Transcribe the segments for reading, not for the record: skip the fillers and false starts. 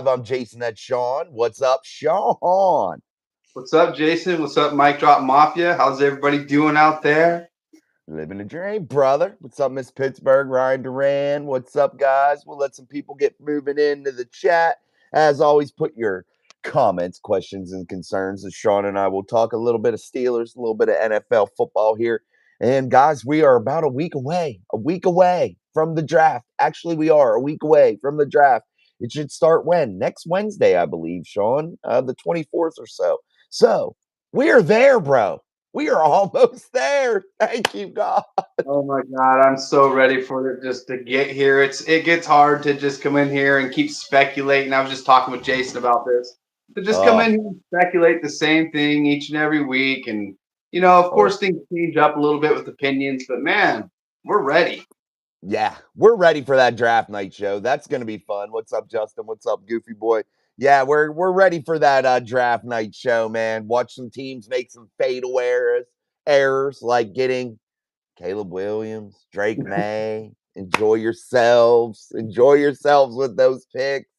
I'm Jason. That's Sean. What's up, Sean? What's up, Jason? What's up, Mike Drop Mafia? How's everybody doing out there? Living the dream, brother. What's up, Miss Pittsburgh? Ryan Duran. What's up, guys? We'll let some people get moving into the chat. As always, put your comments, questions, and concerns. As Sean and I will talk a little bit of Steelers, a little bit of NFL football here. And guys, we are about a week away from the draft. Actually, we are a week away from the draft. It should start when? Next Wednesday, I believe, Sean, the 24th or so. So we are there, bro. We are almost there. Thank you, God. Oh my God, I'm so ready for it just to get here. It gets hard to just come in here and keep speculating. I was just talking with Jason about this. To just come Oh, in here and speculate the same thing each and every week, and of oh, course, things change up a little bit with opinions. But man, we're ready. yeah. We're ready for that draft night show. That's gonna be fun. What's up, Justin? What's up, Goofy Boy? Yeah, we're ready for that draft night show, man. Watch some teams make some fatal errors like getting Caleb Williams, Drake May. Enjoy yourselves. Enjoy yourselves with those picks.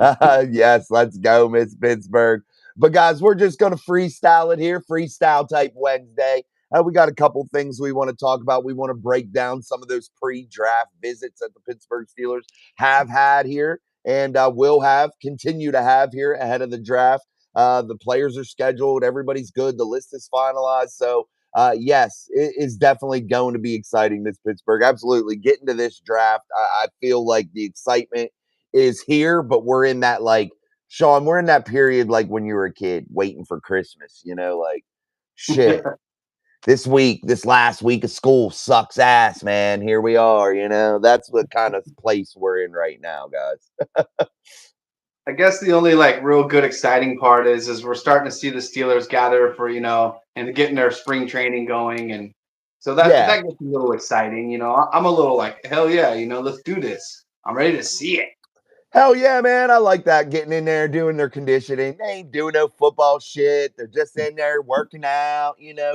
Yes, let's go, Miss Pittsburgh. But guys, we're just going to freestyle it here, freestyle type Wednesday. We got a couple things we want to talk about. We want to break down some of those pre-draft visits that the Pittsburgh Steelers have had here and will continue to have here ahead of the draft. The players are scheduled. Everybody's good. The list is finalized. So yes, it is definitely going to be exciting, Miss Pittsburgh. Absolutely. Getting to this draft, I feel like the excitement is here, but we're in that Sean, we're in that period like when you were a kid waiting for Christmas, like shit. This last week of school sucks ass, man. Here we are, That's the kind of place we're in right now, guys. I guess the only real good exciting part is we're starting to see the Steelers gather for and getting their spring training going, and so Yeah. that gets a little exciting. I'm a little like, hell yeah, let's do this. I'm ready to see it. Hell yeah, man. I like that. Getting in there, doing their conditioning. They ain't doing no football shit. They're just in there working out,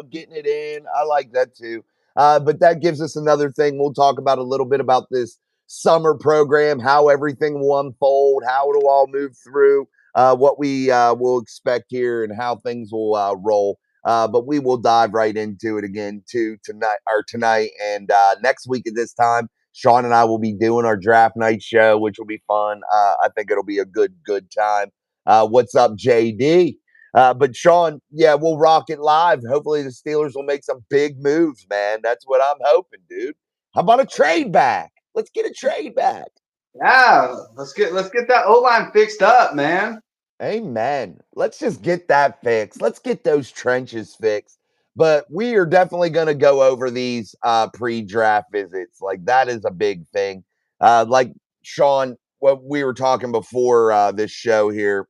getting it in. I like that too. But that gives us another thing. We'll talk about a little bit about this summer program, how everything will unfold, how it'll all move through, what we will expect here, and how things will roll. But we will dive right into it again tonight and next week at this time. Sean and I will be doing our draft night show, which will be fun. I think it'll be a good time. What's up, JD? But Sean, yeah, we'll rock it live. Hopefully, the Steelers will make some big moves, man. That's what I'm hoping, dude. How about a trade back? Let's get a trade back. Yeah, let's get that O line fixed up, man. Amen. Let's just get that fixed. Let's get those trenches fixed. But we are definitely going to go over these pre-draft visits. Like that is a big thing. Like Sean, what we were talking before this show here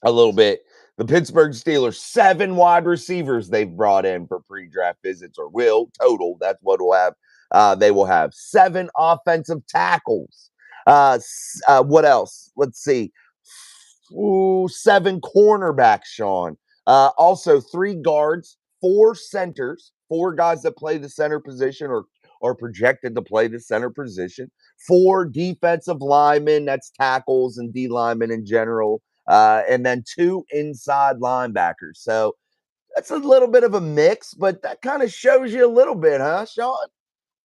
a little bit. The Pittsburgh Steelers, 7 wide receivers they've brought in for pre-draft visits, or will total. That's what we'll have. They will have 7 offensive tackles. What else? Let's see. 7 cornerbacks, Sean. Also 3 guards, 4 centers, 4 guys that play the center position or projected to play the center position, 4 defensive linemen, that's tackles and D linemen in general, and then 2 inside linebackers. So that's a little bit of a mix, but that kind of shows you a little bit, huh, Sean?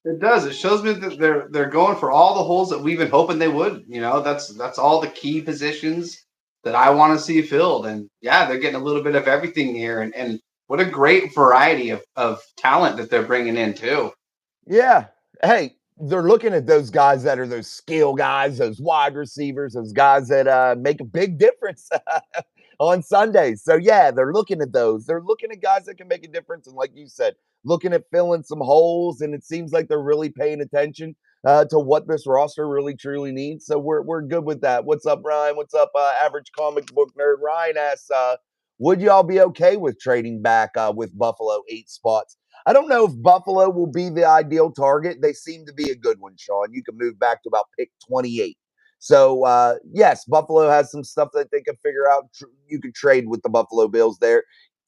It does. It shows me that they're going for all the holes that we've been hoping they would. That's all the key positions that I want to see filled. And yeah, they're getting a little bit of everything here. And what a great variety of talent that they're bringing in too. Yeah. Hey, they're looking at those guys that are those skill guys, those wide receivers, those guys that make a big difference on Sundays. So yeah, they're looking at those. They're looking at guys that can make a difference, and like you said, looking at filling some holes. And it seems like they're really paying attention to what this roster really truly needs. So we're good with that. What's up, Ryan? What's up, average comic book nerd? Ryan asks, would y'all be okay with trading back with Buffalo 8 spots? I don't know if Buffalo will be the ideal target. They seem to be a good one, Sean. You can move back to about pick 28. So, yes, Buffalo has some stuff that they can figure out. You could trade with the Buffalo Bills there.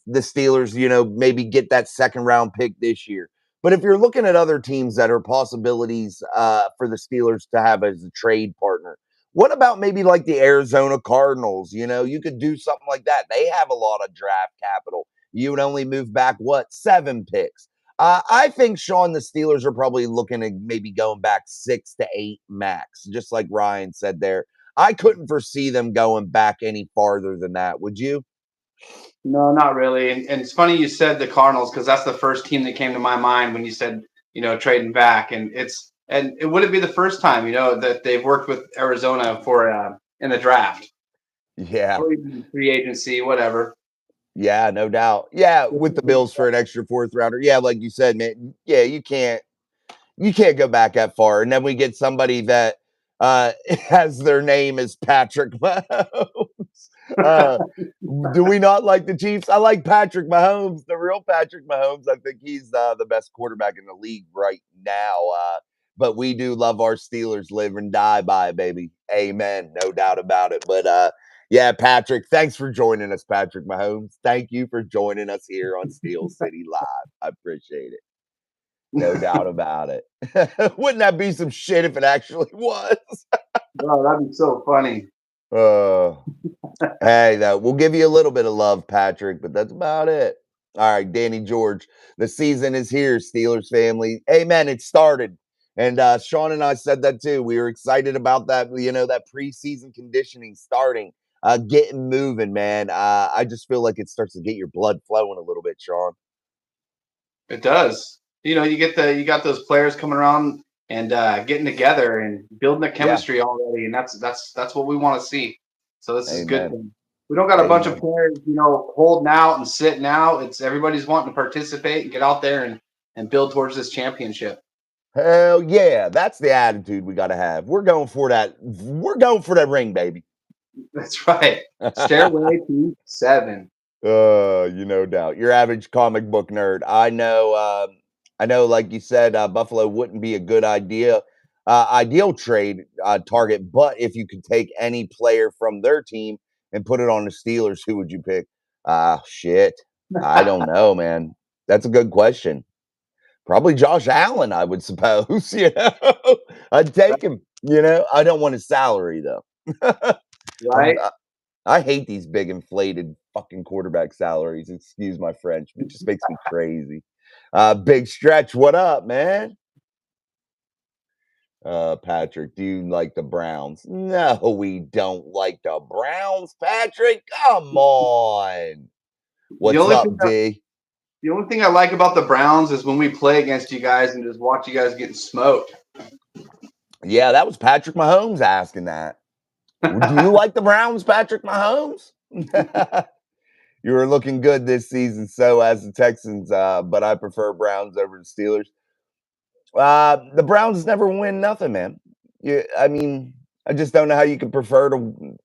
The Steelers, maybe get that second round pick this year. But if you're looking at other teams that are possibilities for the Steelers to have as a trade partner, What about maybe like the Arizona Cardinals? You know, you could do something like that. They have a lot of draft capital. You would only move back, what, 7 picks? I think, Sean, the Steelers are probably looking at maybe going back 6 to 8 max, just like Ryan said there. I couldn't foresee them going back any farther than that. Would you? No, not really. And it's funny you said the Cardinals because that's the first team that came to my mind when you said, trading back. And it wouldn't be the first time, that they've worked with Arizona for in the draft Yeah. or even free agency, whatever. Yeah, no doubt. Yeah, with the Bills for an extra fourth rounder. Yeah, like you said, man. Yeah, you can't go back that far. And then we get somebody that has their name as Patrick Mahomes. Uh, do we not like the Chiefs? I like Patrick Mahomes, the real Patrick Mahomes. I think he's the best quarterback in the league right now. But we do love our Steelers, live and die by, baby. Amen. No doubt about it. But yeah, Patrick, thanks for joining us, Patrick Mahomes. Thank you for joining us here on Steel City Live. I appreciate it. No doubt about it. Wouldn't that be some shit if it actually was? Oh, that'd be so funny. Uh, hey, we'll give you a little bit of love, Patrick, but that's about it. All right, Danny George, the season is here, Steelers family. Amen. It started. And Sean and I said that too. We were excited about that, that preseason conditioning starting, getting moving, man. I just feel like it starts to get your blood flowing a little bit, Sean. It does. You got those players coming around and getting together and building the Yeah. chemistry already, and that's what we want to see. So this is a good Amen. thing. We don't got a bunch of Amen. players, holding out and sitting out. It's everybody's wanting to participate and get out there and build towards this championship. Hell yeah, that's the attitude we got to have. We're going for that. We're going for that ring, baby. That's right. Stairway to 7. No doubt. Your average comic book nerd. I know, like you said, Buffalo wouldn't be a good ideal trade target. But if you could take any player from their team and put it on the Steelers, who would you pick? Shit. I don't know, man. That's a good question. Probably Josh Allen, I would suppose. I'd take him. I don't want his salary though. I'm, Right? I hate these big inflated fucking quarterback salaries. Excuse my French, but it just makes me crazy. Big Stretch, what up, man? Patrick, do you like the Browns? No, we don't like the Browns, Patrick. Come on. The What's only thing up, D? the only thing I like about the Browns is when we play against you guys and just watch you guys getting smoked. Yeah, that was Patrick Mahomes asking that. Do you like the Browns, Patrick Mahomes? You were looking good this season, so as the Texans, but I prefer Browns over the Steelers. The Browns never win nothing, man. I mean, I just don't know how you could prefer to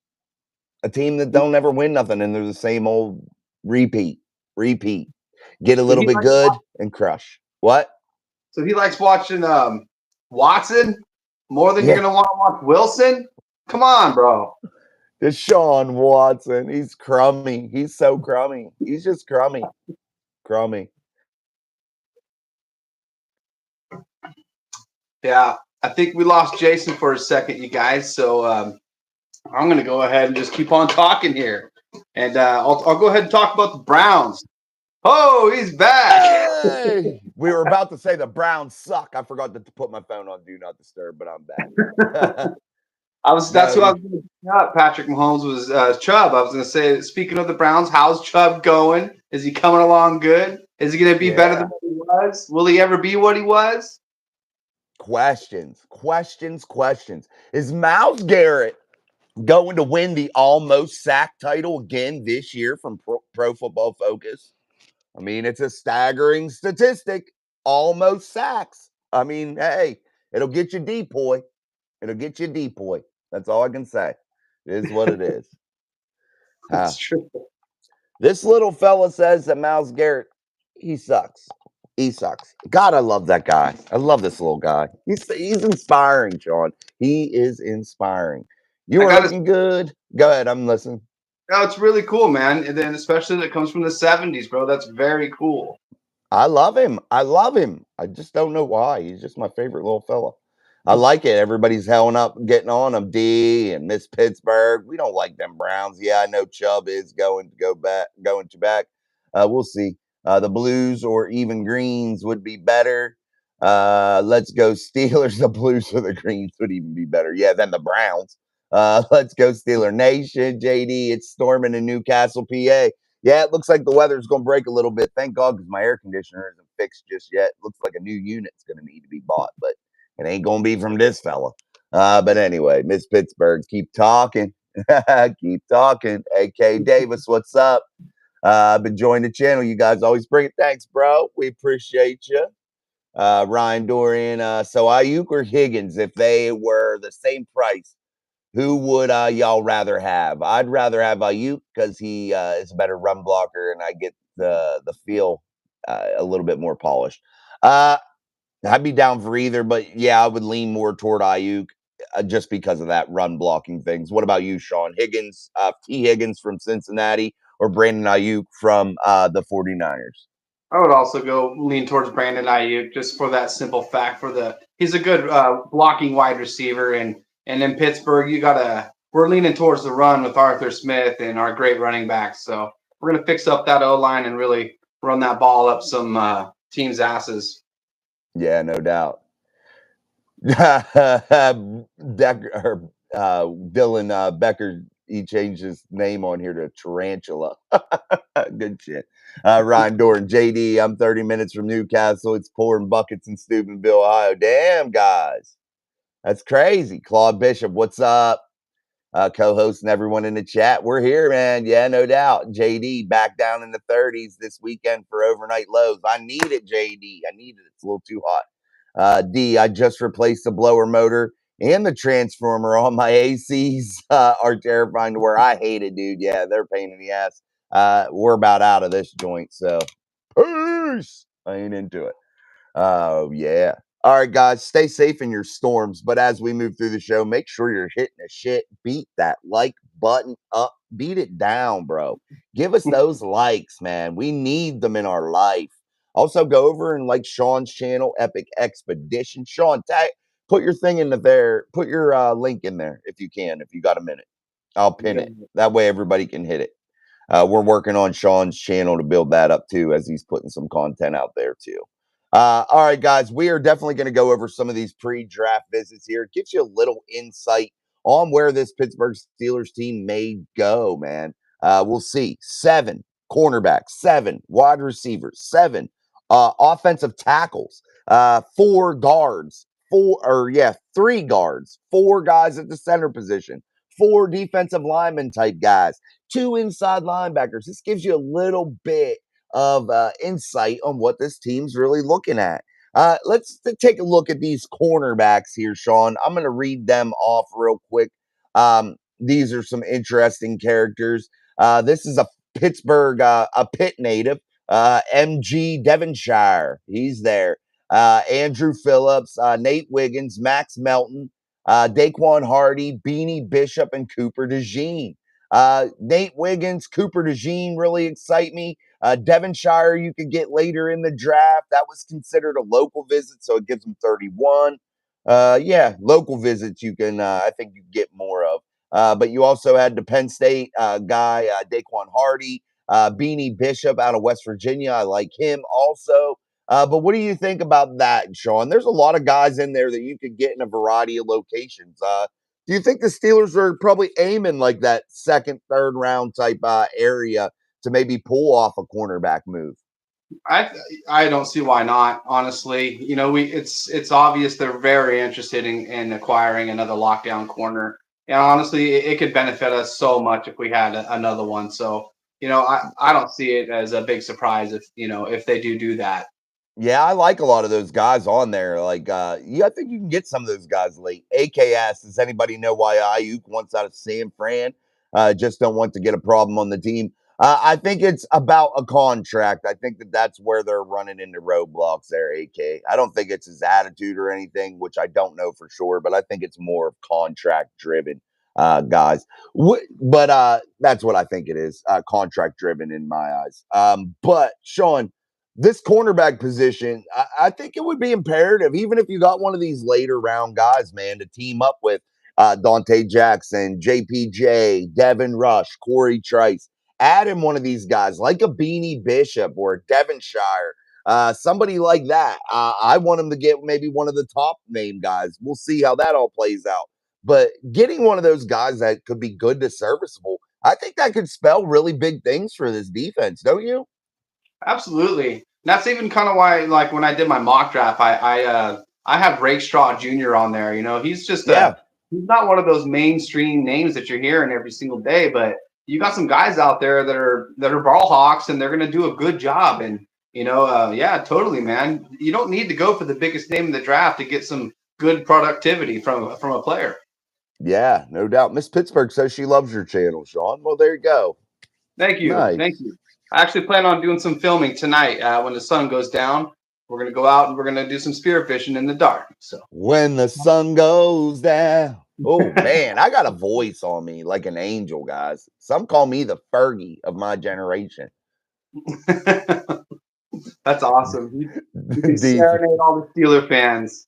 a team that don't ever win nothing, and they're the same old repeat. Get a So little he bit likes good and crush. What? so he likes watching Watson more than you're Yeah, gonna want to watch Wilson. Come on, bro. Deshaun Watson. He's crummy. He's so crummy. He's just crummy. Crummy. Yeah, I think we lost Jason for a second, you guys. So I'm gonna go ahead and just keep on talking here, and I'll go ahead and talk about the Browns. Oh, he's back. Hey, we were about to say the Browns suck. I forgot to put my phone on do not disturb, but I'm back. That's No, who I was going to bring up. Patrick Mahomes was Chubb. I was going to say, speaking of the Browns, how's Chubb going? Is he coming along good? Is he going to be better than yeah. what he was? Will he ever be what he was? Questions. Is Miles Garrett going to win the almost sack title again this year from Pro Football Focus? I mean, it's a staggering statistic. Almost sacks. I mean, hey, it'll get you depoy. It'll get you depoy. That's all I can say. It is what it is. That's true. This little fella says that Miles Garrett, he sucks. He sucks. God, I love that guy. I love this little guy. He's inspiring, Sean. He is inspiring. You I are got to. looking good. Go ahead. I'm listening. Oh, it's really cool, man. And then especially that comes from the '70s, bro. That's very cool. I love him. I just don't know why. He's just my favorite little fella. I like it. Everybody's helling up, getting on them. D and Miss Pittsburgh. We don't like them Browns. Yeah, I know Chubb is going to back. We'll see. The Blues or even Greens would be better. Let's go Steelers. The Blues or the Greens would even be better. Yeah, than the Browns. Let's go Steeler Nation. JD, it's storming in Newcastle, PA. Yeah, it looks like the weather's going to break a little bit. Thank God, because my air conditioner isn't fixed just yet. Looks like a new unit's going to need to be bought, but it ain't going to be from this fella. But anyway, Miss Pittsburgh, keep talking. Keep talking. AK Davis, what's up? I've been enjoying the channel. You guys always bring it. Thanks, bro. We appreciate you. Ryan Dorian. So Ayuk or Higgins, if they were the same price, who would y'all rather have? I'd rather have Ayuk because he is a better run blocker, and I get the feel a little bit more polished. I'd be down for either, but yeah, I would lean more toward Ayuk just because of that run blocking things. What about you, Sean? Higgins, T. Higgins from Cincinnati or Brandon Ayuk from the 49ers? I would also go lean towards Brandon Ayuk just for that simple fact. He's a good blocking wide receiver, and in Pittsburgh we're leaning towards the run with Arthur Smith and our great running backs. So we're gonna fix up that O line and really run that ball up some teams' asses. Yeah, no doubt. Dylan Becker, he changed his name on here to Tarantula. Good shit. Ryan Doran, JD, I'm 30 minutes from Newcastle. It's pouring buckets in Steubenville, Ohio. Damn, guys. That's crazy. Claude Bishop, what's up? Co-host and everyone in the chat. We're here, man. Yeah, no doubt. JD back down in the 30s this weekend for overnight lows. I need it, JD. I need it. It's a little too hot. D, I just replaced the blower motor and the transformer on my ACs. Are terrifying to wear. I hate it, dude. Yeah, they're a pain in the ass. We're about out of this joint, so peace. I ain't into it. Oh, yeah. All right, guys, stay safe in your storms. But as we move through the show, make sure you're hitting the shit. Beat that like button up. Beat it down, bro. Give us those likes, man. We need them in our life. Also, go over and like Sean's channel, Epic Expedition. Sean, put your thing in there. Put your link in there if you can, if you got a minute. I'll pin it. That way everybody can hit it. We're working on Sean's channel to build that up too, as he's putting some content out there too. All right, guys, we are definitely going to go over some of these pre-draft visits here. It gives you a little insight on where this Pittsburgh Steelers team may go, man. We'll see. 7 cornerbacks, 7 wide receivers, 7 offensive tackles, 4 guards, 3 guards, 4 guys at the center position, 4 defensive lineman type guys, 2 inside linebackers. This gives you a little bit of insight on what this team's really looking at. Let's take a look at these cornerbacks here, Sean. I'm going to read them off real quick. These are some interesting characters. This is a Pittsburgh, a Pitt native, MG Devonshire. He's there. Andrew Phillips, Nate Wiggins, Max Melton, Daquan Hardy, Beanie Bishop, and Cooper DeJean. Nate Wiggins, Cooper DeJean really excite me. Devonshire, you could get later in the draft. That was considered a local visit, so it gives them 31. Yeah, local visits you can, I think you get more of. But you also had the Penn State guy, Daquan Hardy, Beanie Bishop out of West Virginia. I like him also. But what do you think about that, Sean? There's a lot of guys in there that you could get in a variety of locations. Do you think the Steelers are probably aiming like that second, third round type area to maybe pull off a cornerback move? I I don't see why not. Honestly, it's obvious they're very interested in acquiring another lockdown corner, and honestly, it could benefit us so much if we had another one. So I don't see it as a big surprise if they do that. Yeah, I like a lot of those guys on there. Like, yeah, I think you can get some of those guys late. AKS, does anybody know why Ayuk wants out of San Fran? Just don't want to get a problem on the team. I think it's about a contract. I think that's where they're running into roadblocks there, AK. I don't think it's his attitude or anything, which I don't know for sure, but I think it's more of contract driven, guys. But that's what I think it is, contract driven in my eyes. But Sean, this cornerback position, I think it would be imperative, even if you got one of these later round guys, man, to team up with Deontay Jackson, JPJ, Devin Rush, Corey Trice. Add in one of these guys like a Beanie Bishop or a Devonshire, somebody like that. I want him to get maybe one of the top name guys. We'll see how that all plays out. But getting one of those guys that could be good to serviceable, I think that could spell really big things for this defense, don't you? Absolutely. That's even kind of why, like when I did my mock draft, I have Rakestraw Jr. on there. You know, Yeah. he's not one of those mainstream names that you're hearing every single day, but you got some guys out there that are ball hawks and they're going to do a good job. And yeah, totally, man. You don't need to go for the biggest name in the draft to get some good productivity from a player. Yeah, no doubt. Miss Pittsburgh says she loves your channel, Sean. Well, there you go. Thank you. Thank Nice. you. I actually plan on doing some filming tonight when the sun goes down. We're going to go out and we're going to do some spearfishing in the dark. So, When the sun goes down. Oh man, I got a voice on me like an angel, guys. Some call me the Fergie of my generation. that's awesome. You can These serenade all the Steeler fans.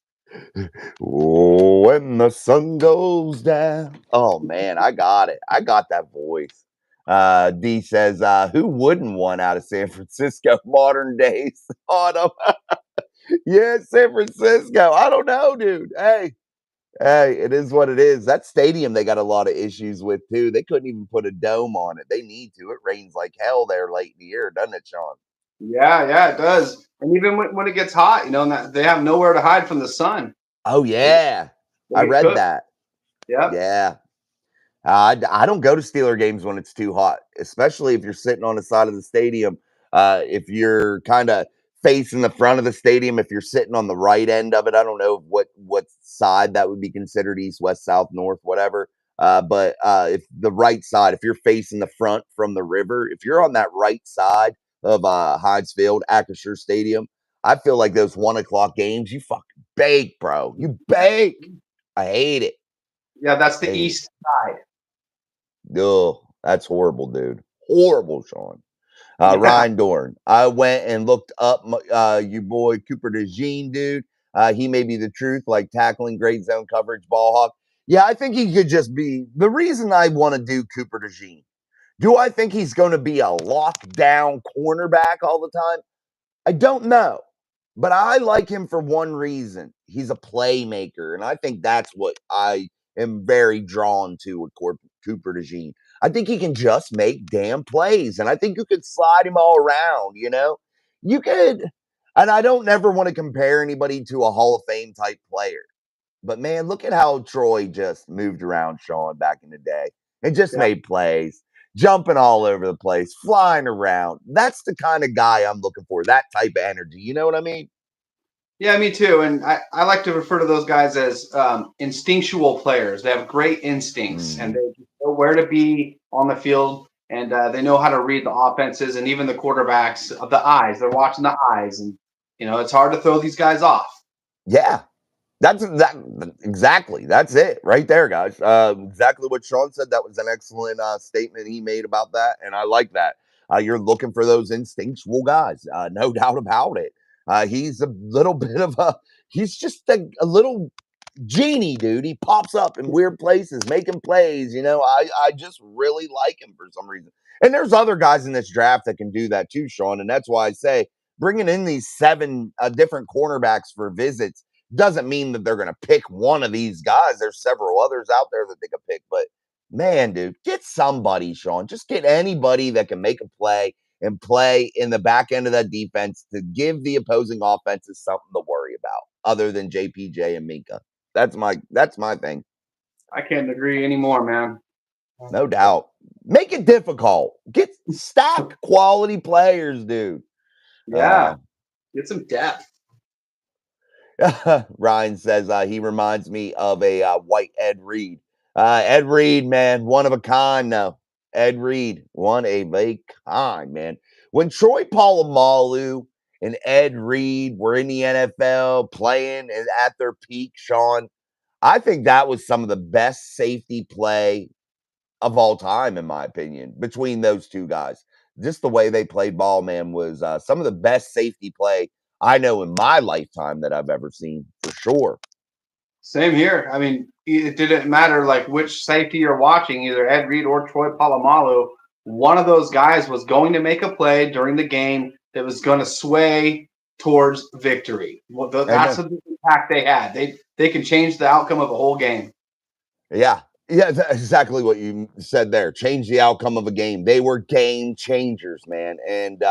when the sun goes down. Oh man, I got it. I got that voice. D says, who wouldn't want out of San Francisco modern days? Autumn. Yeah, San Francisco. I don't know, dude. Hey, it is what it is. That stadium they got a lot of issues with too. They couldn't even put a dome on it. They need to. It rains like hell there late in the year, doesn't it, Sean? Yeah, it does. And even when it gets hot, and they have nowhere to hide from the sun. Oh They, yeah, they I get read cooked. that. Yep. Yeah, I don't go to Steeler games when it's too hot, especially if you're sitting on the side of the stadium. If you're kind of facing the front of the stadium, if you're sitting on the right end of it, I don't know what side that would be considered, east, west, south, north, whatever. But if the right side, if you're facing the front from the river, if you're on that right side of Heinz Field, Acrisure Stadium, I feel like those 1 o'clock games, you fucking bake, bro. You bake. I hate it. Yeah, that's the Hate it. east side. Oh, that's horrible, dude. Horrible, Sean. Yeah. Ryan Dorn. I went and looked up you boy Cooper DeJean, dude. He may be the truth, like tackling, great zone coverage, ball hawk. Yeah, I think he could just be the reason I want to do Cooper DeJean. Do I think he's going to be a lockdown cornerback all the time? I don't know. But I like him for one reason. He's a playmaker. And I think that's what I am very drawn to with Cooper DeJean. I think he can just make damn plays. And I think you could slide him all around, you know? You could, and I don't never want to compare anybody to a Hall of Fame type player. But man, look at how Troy just moved around Sean back in the day and just Yeah. made plays, jumping all over the place, flying around. That's the kind of guy I'm looking for, that type of energy. You know what I mean? Yeah, me too. And I like to refer to those guys as instinctual players. They have great instincts and Mm. they know where to be on the field and they know how to read the offenses and even the quarterbacks of the eyes. They're watching the eyes. And, it's hard to throw these guys off. Yeah. That exactly. That's it right there, guys. Exactly what Sean said. That was an excellent statement he made about that, and I like that. You're looking for those instinctual guys, no doubt about it. He's a little bit of a. He's just a little genie, dude. He pops up in weird places, making plays. I just really like him for some reason. And there's other guys in this draft that can do that too, Sean. And that's why I say bringing in these seven different cornerbacks for visits doesn't mean that they're going to pick one of these guys. There's several others out there that they could pick, but man, dude, get somebody, Sean. Just get anybody that can make a play and play in the back end of that defense to give the opposing offenses something to worry about other than JPJ and Minka. That's my thing. I can't agree anymore, man. No doubt. Make it difficult. Get stack quality players, dude. Yeah, Uh get some depth. Ryan says he reminds me of a white Ed Reed. Ed Reed, man, one of a kind. No, Ed Reed, one of a kind, man. When Troy Polamalu and Ed Reed were in the NFL playing and at their peak, Sean, I think that was some of the best safety play of all time, in my opinion, between those two guys. just the way they played ball, man, was some of the best safety play I know in my lifetime that I've ever seen, for sure. Same here. I mean, it didn't matter like which safety you're watching, either Ed Reed or Troy Polamalu. One of those guys was going to make a play during the game that was going to sway towards victory. Well, that's Amen. the impact they had. They can change the outcome of a whole game. Yeah. Yeah, exactly what you said there. Change the outcome of a game. They were game changers, man. And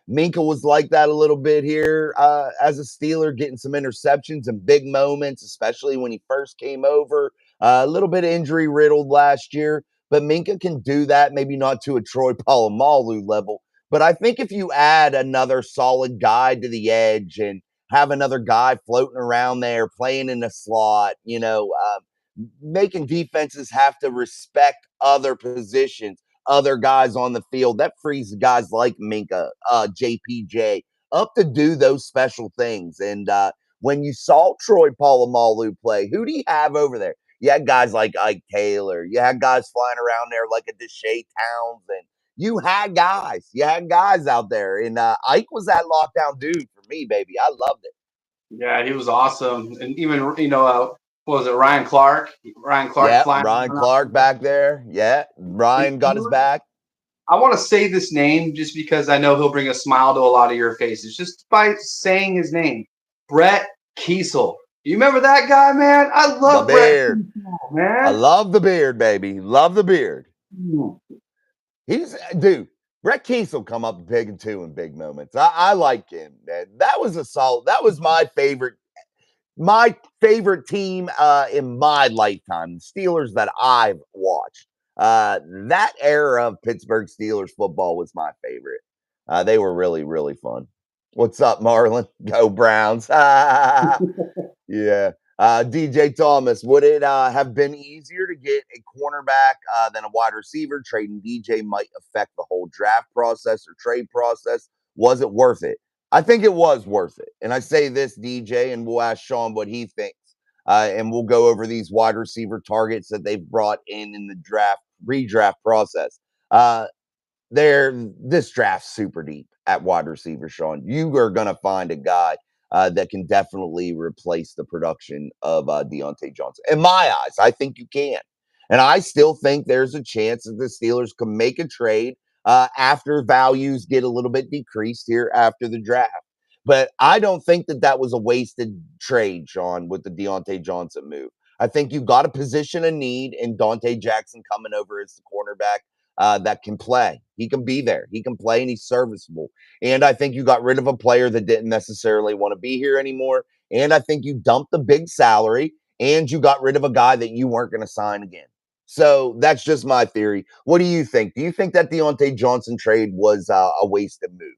Minka was like that a little bit here as a Steeler, getting some interceptions and big moments, especially when he first came over. A little bit injury riddled last year, but Minka can do that. Maybe not to a Troy Polamalu level, but I think if you add another solid guy to the edge and have another guy floating around there playing in the slot, making defenses have to respect other positions, other guys on the field. That frees guys like Minka, JPJ up to do those special things. And when you saw Troy Polamalu play, who do you have over there? You had guys like Ike Taylor. You had guys flying around there like a Deshae Townsend. You had guys out there. And Ike was that lockdown dude for me, baby. I loved it. Yeah, he was awesome. And even, what was it, Ryan Clark? Ryan Clark Yeah, flying Ryan around. Clark back there. Yeah, And Ryan got his back. I want to say this name just because I know he'll bring a smile to a lot of your faces just by saying his name. Brett Kiesel. You remember that guy, man? I The love Brett beard. Kiesel, I man. love the beard, baby. Love the beard. He's dude. Brett Keith come up big and two in big moments. I like him. Man. That was a solid. That was my favorite team in my lifetime. Steelers that I've watched. That era of Pittsburgh Steelers football was my favorite. They were really, really fun. What's up, Marlon? Go Browns. Yeah. DJ Thomas, would it have been easier to get a cornerback than a wide receiver? Trading DJ might affect the whole draft process or trade process. Was it worth it? I think it was worth it. And I say this, DJ, and we'll ask Sean what he thinks. And we'll go over these wide receiver targets that they've brought in the draft, redraft process. This draft's super deep at wide receiver, Sean. You are going to find a guy that can definitely replace the production of Deontay Johnson. In my eyes, I think you can. And I still think there's a chance that the Steelers can make a trade after values get a little bit decreased here after the draft. But I don't think that that was a wasted trade, Sean, with the Deontay Johnson move. I think you got a position of need in Dante Jackson coming over as the cornerback that can play. He can be there. He can play and he's serviceable. And I think you got rid of a player that didn't necessarily want to be here anymore. And I think you dumped the big salary and you got rid of a guy that you weren't going to sign again. So that's just my theory. What do you think? Do you think that Deontay Johnson trade was a wasted move?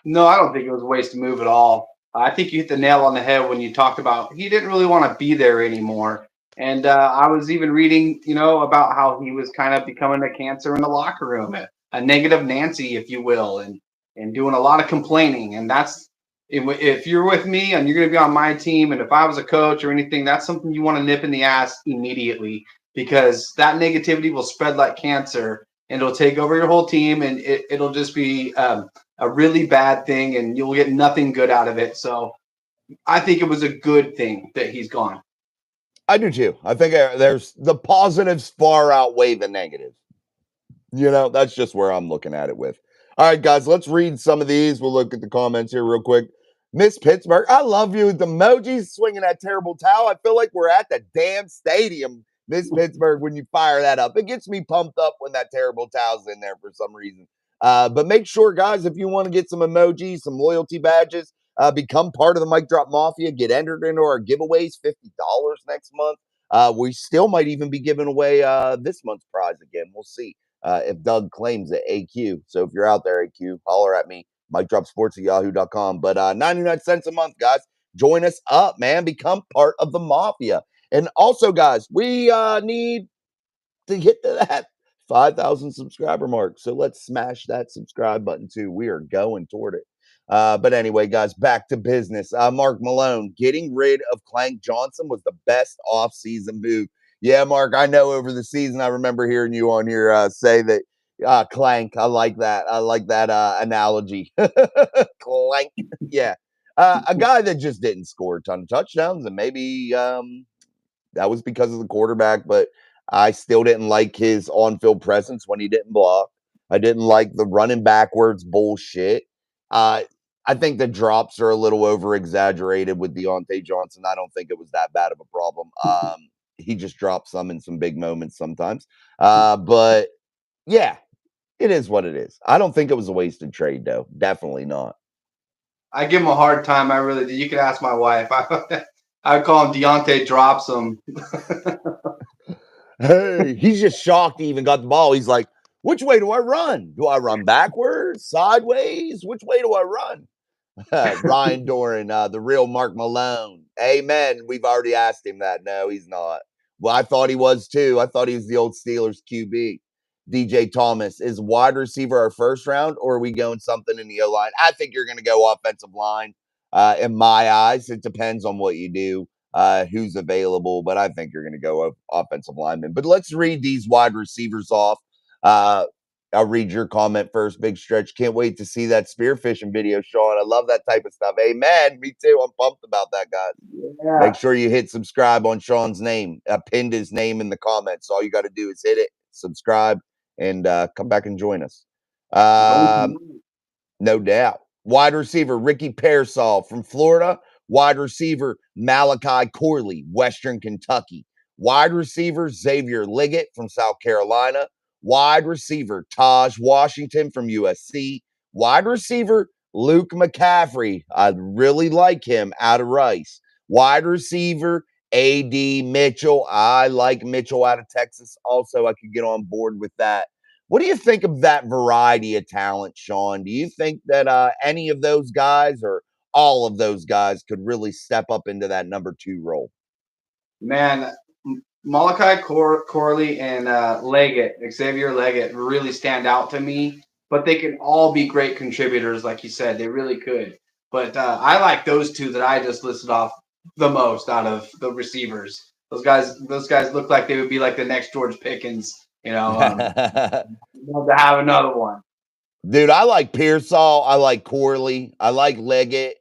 No, I don't think it was a wasted move at all. I think you hit the nail on the head when you talked about he didn't really want to be there anymore. And I was even reading, about how he was kind of becoming a cancer in the locker room, a negative Nancy, if you will, and doing a lot of complaining. And that's if you're with me and you're going to be on my team, and if I was a coach or anything, that's something you want to nip in the ass immediately because that negativity will spread like cancer and it'll take over your whole team and it'll just be a really bad thing and you'll get nothing good out of it. So I think it was a good thing that he's gone. I do too. I think there's the positives far outweigh the negatives. That's just where I'm looking at it with. All right, guys, let's read some of these. We'll look at the comments here real quick. Miss Pittsburgh, I love you with the emojis swinging that terrible towel. I feel like we're at the damn stadium, Miss Pittsburgh, when you fire that up. It gets me pumped up when that terrible towel's in there for some reason. But make sure, guys, if you want to get some emojis, some loyalty badges, become part of the Mic Drop Mafia, get entered into our giveaways, $50 next month. We still might even be giving away this month's prize again. We'll see if Doug claims it, AQ. So if you're out there, AQ, holler at me, micdropsports@yahoo.com. But 99 cents a month, guys. Join us up, man. Become part of the mafia. And also, guys, we need to get to that 5,000 subscriber mark. So let's smash that subscribe button too. We are going toward it. But anyway, guys, back to business. Mark Malone, getting rid of Clank Johnson was the best offseason move. Yeah, Mark, I know over the season, I remember hearing you on here say that Clank. I like that. I like that analogy. Clank. Yeah. A guy that just didn't score a ton of touchdowns, and maybe that was because of the quarterback, but I still didn't like his on-field presence when he didn't block. I didn't like the running backwards bullshit. Uh, I think the drops are a little over-exaggerated with Deontay Johnson. I don't think it was that bad of a problem. He just dropped some in some big moments sometimes. But yeah, it is what it is. I don't think it was a wasted trade, though. Definitely not. I give him a hard time. I really do. You can ask my wife. I call him Deontay drops him. Hey, he's just shocked he even got the ball. He's like, which way do I run? Do I run backwards, sideways? Which way do I run? Ryan Doran, the real Mark Malone. Amen. We've already asked him that. No, he's not. Well, I thought he was too. I thought he was the old Steelers QB. DJ Thomas, is wide receiver our first round, or are we going something in the O line? I think you're going to go offensive line. In my eyes, it depends on what you do, who's available, but I think you're going to go offensive lineman. But let's read these wide receivers off. Uh, I'll read your comment first. Big Stretch. Can't wait to see that spearfishing video, Sean. I love that type of stuff. Amen. Me too. I'm pumped about that, guys. Yeah. Make sure you hit subscribe on Sean's name. I pinned his name in the comments. All you got to do is hit it, subscribe, and come back and join us. No doubt. Wide receiver Ricky Pearsall from Florida. Wide receiver Malachi Corley, Western Kentucky. Wide receiver Xavier Liggett from South Carolina. Wide receiver Taj Washington from USC. Wide receiver Luke McCaffrey. I really like him out of Rice. Wide receiver AD Mitchell. I like Mitchell out of Texas. Also, I could get on board with that. What do you think of that variety of talent, Sean? Do you think that any of those guys or all of those guys could really step up into that number 2 role? Man, Malachi Corley and Leggett, Xavier Leggett, really stand out to me. But they can all be great contributors, like you said. They really could. But I like those two that I just listed off the most out of the receivers. Those guys look like they would be like the next George Pickens. Love to have another one. Dude, I like Pearsall. I like Corley. I like Leggett.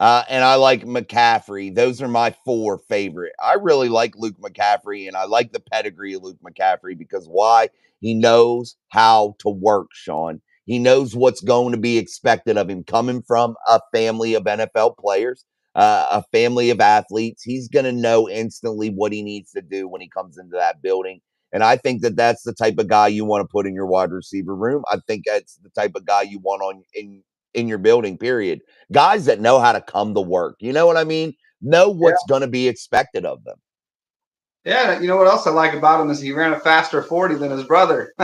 And I like McCaffrey. Those are my 4 favorite. I really like Luke McCaffrey, and I like the pedigree of Luke McCaffrey because why? He knows how to work, Sean. He knows what's going to be expected of him coming from a family of NFL players, a family of athletes. He's going to know instantly what he needs to do when he comes into that building. And I think that that's the type of guy you want to put in your wide receiver room. I think that's the type of guy you want on in your building, period. Guys that know how to come to work. You know what I mean? Know Yeah. what's going to be expected of them. Yeah, you know what else I like about him is he ran a faster 40 than his brother.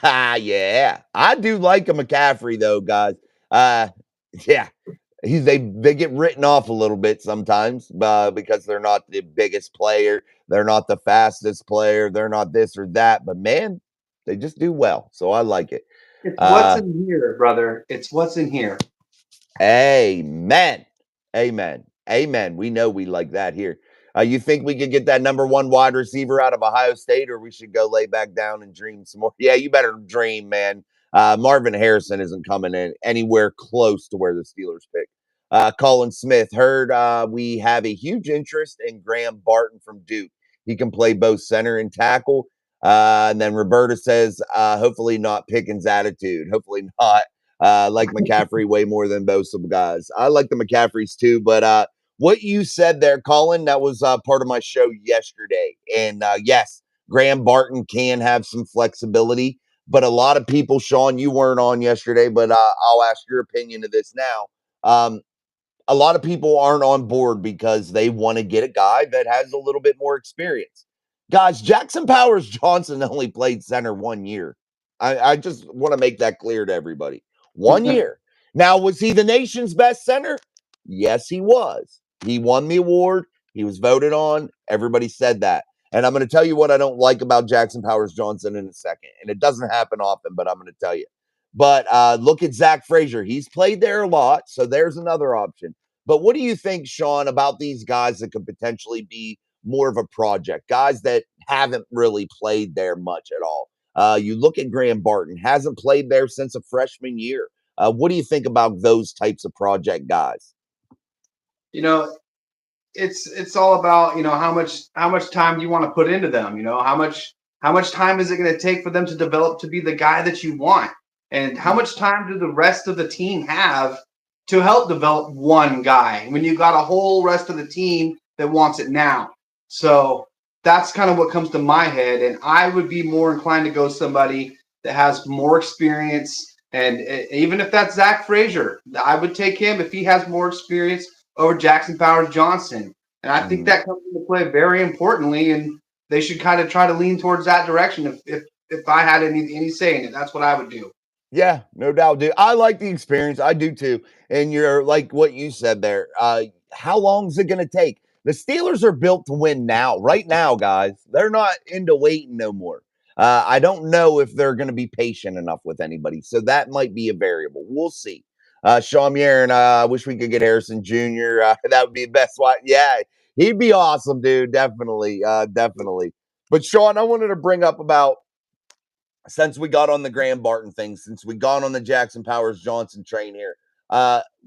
Yeah. I do like a McCaffrey though, guys. Yeah. They get written off a little bit sometimes because they're not the biggest player, they're not the fastest player, they're not this or that, but man, they just do well. So I like it. It's what's in here, brother. It's what's in here. Amen. Amen. Amen. We know we like that here. You think we could get that number 1 wide receiver out of Ohio State, or we should go lay back down and dream some more? Yeah, you better dream, man. Marvin Harrison isn't coming in anywhere close to where the Steelers pick. Colin Smith heard we have a huge interest in Graham Barton from Duke. He can play both center and tackle. And then Roberta says, hopefully not Pickens' attitude. Hopefully not. Like McCaffrey way more than most of the guys. I like the McCaffreys too, but what you said there, Colin, that was part of my show yesterday. And yes, Graham Barton can have some flexibility, but a lot of people, Sean, you weren't on yesterday, but I'll ask your opinion of this now. A lot of people aren't on board because they want to get a guy that has a little bit more experience. Guys, Jackson Powers Johnson only played center 1 year. I just want to make that clear to everybody. 1 year. Now, was he the nation's best center? Yes, he was. He won the award. He was voted on. Everybody said that. And I'm going to tell you what I don't like about Jackson Powers Johnson in a second. And it doesn't happen often, but I'm going to tell you. But look at Zach Frazier. He's played there a lot, so there's another option. But what do you think, Sean, about these guys that could potentially be more of a project, guys that haven't really played there much at all? You look at Graham Barton, hasn't played there since a freshman year. What do you think about those types of project guys? You know, it's all about, how much time you want to put into them. How much time is it going to take for them to develop to be the guy that you want, and how much time do the rest of the team have to help develop one guy when you got a whole rest of the team that wants it now. So that's kind of what comes to my head, and I would be more inclined to go somebody that has more experience. And even if that's Zach Frazier, I would take him if he has more experience over Jackson Powers Johnson. And I think Mhm. that comes into play very importantly, and they should kind of try to lean towards that direction. If I had any say in it, that's what I would do. Yeah, no doubt, dude. I like the experience. I do too. And you're like what you said there. How long is it going to take? The Steelers are built to win now, right now, guys. They're not into waiting no more. I don't know if they're going to be patient enough with anybody. So that might be a variable. We'll see. Sean Muir, I wish we could get Harrison Jr. That would be the best one. Yeah, he'd be awesome, dude. Definitely. Definitely. But Sean, I wanted to bring up about since we got on the Graham Barton thing, since we got on the Jackson Powers Johnson train here,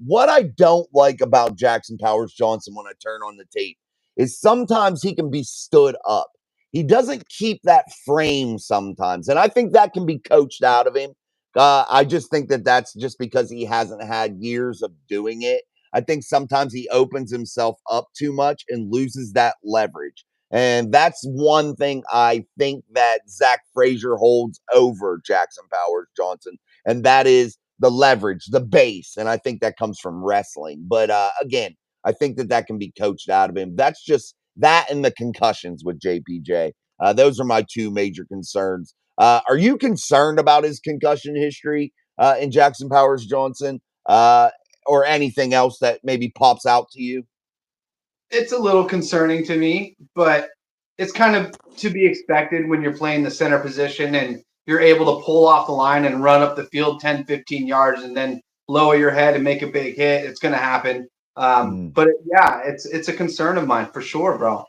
what I don't like about Jackson Powers Johnson when I turn on the tape is sometimes he can be stood up. He doesn't keep that frame sometimes, and I think that can be coached out of him. I just think that that's just because he hasn't had years of doing it. I think sometimes he opens himself up too much and loses that leverage. And that's one thing I think that Zach Frazier holds over Jackson Powers Johnson, and that is the leverage, the base. And I think that comes from wrestling. But again, I think that that can be coached out of him. That's just that and the concussions with JPJ. Those are my two major concerns. Are you concerned about his concussion history in Jackson Powers Johnson or anything else that maybe pops out to you? It's a little concerning to me, but it's kind of to be expected when you're playing the center position and you're able to pull off the line and run up the field 10, 15 yards and then lower your head and make a big hit. It's going to happen. Mm. But yeah, it's a concern of mine for sure, bro.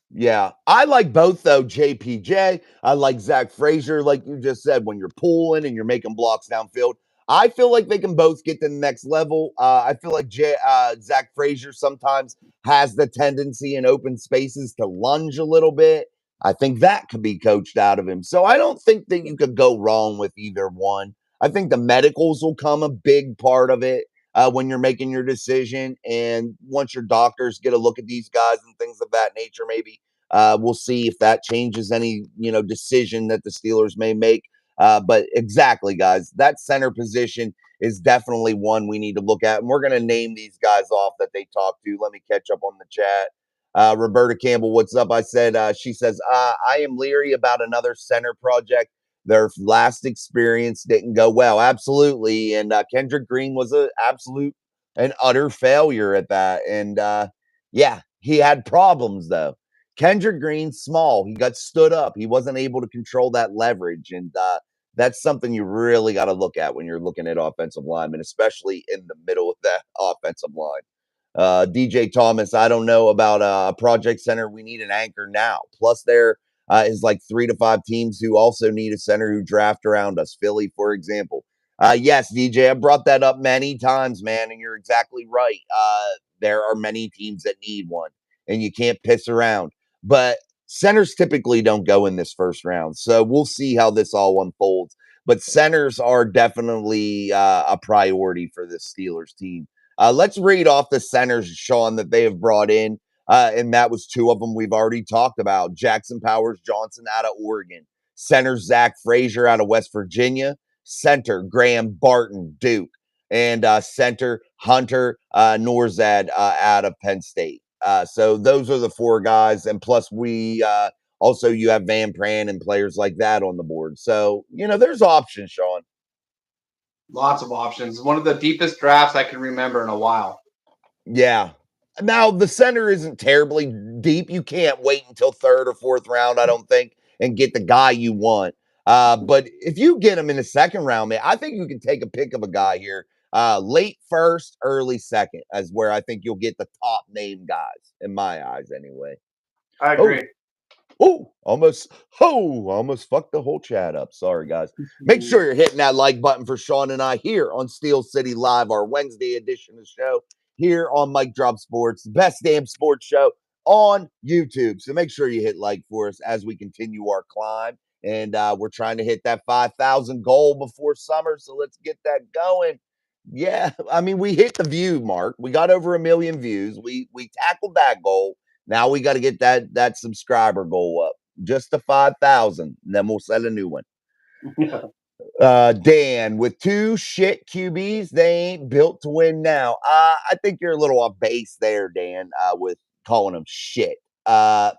Yeah, I like both though. JPJ, I like Zach Frazier, like you just said. When you're pulling and you're making blocks downfield, I feel like they can both get to the next level. I feel like Zach Frazier sometimes has the tendency in open spaces to lunge a little bit. I think that could be coached out of him. So I don't think that you could go wrong with either one. I think the medicals will come a big part of it when you're making your decision. And once your doctors get a look at these guys and things of that nature, maybe we'll see if that changes any decision that the Steelers may make. But exactly, guys, that center position is definitely one we need to look at, and we're going to name these guys off that they talked to. Let me catch up on the chat. Roberta Campbell, what's up? I said, she says, I am leery about another center project. Their last experience didn't go well. Absolutely. And Kendrick Green was an absolute and utter failure at that. And yeah, he had problems though. Kendrick Green, small. He got stood up. He wasn't able to control that leverage. And that's something you really got to look at when you're looking at offensive linemen, especially in the middle of that offensive line. DJ Thomas, I don't know about a project center. We need an anchor now. Plus, there is like 3 to 5 teams who also need a center who draft around us. Philly, for example. Yes, DJ, I brought that up many times, man, and you're exactly right. There are many teams that need one, and you can't piss around. But centers typically don't go in this first round. So we'll see how this all unfolds. But centers are definitely a priority for this Steelers team. Let's read off the centers, Sean, that they have brought in. And that was 2 of them we've already talked about. Jackson Powers Johnson out of Oregon. Center Zach Frazier out of West Virginia. Center Graham Barton, Duke. And center Hunter Norzad out of Penn State. So those are the 4 guys. And plus, we also, you have Van Pran and players like that on the board. So, there's options, Sean. Lots of options. One of the deepest drafts I can remember in a while. Yeah. Now the center isn't terribly deep. You can't wait until 3rd or 4th round, I don't think, and get the guy you want. But if you get him in the 2nd round, man, I think you can take a pick of a guy here. Late 1st, early 2nd is where I think you'll get the top name guys, in my eyes, anyway. I Oh, agree. Almost fucked the whole chat up. Sorry, guys. Make sure you're hitting that like button for Sean and I here on Steel City Live, our Wednesday edition of the show here on Mike Drop Sports, the best damn sports show on YouTube. So make sure you hit like for us as we continue our climb. And we're trying to hit that 5,000 goal before summer. So let's get that going. Yeah, I mean, we hit the view mark. We got over 1 million views. We tackled that goal. Now we got to get that subscriber goal up just to 5,000. Then we'll set a new one. Dan, with two shit QBs, they ain't built to win now. I think you're a little off base there, Dan, with calling them shit. I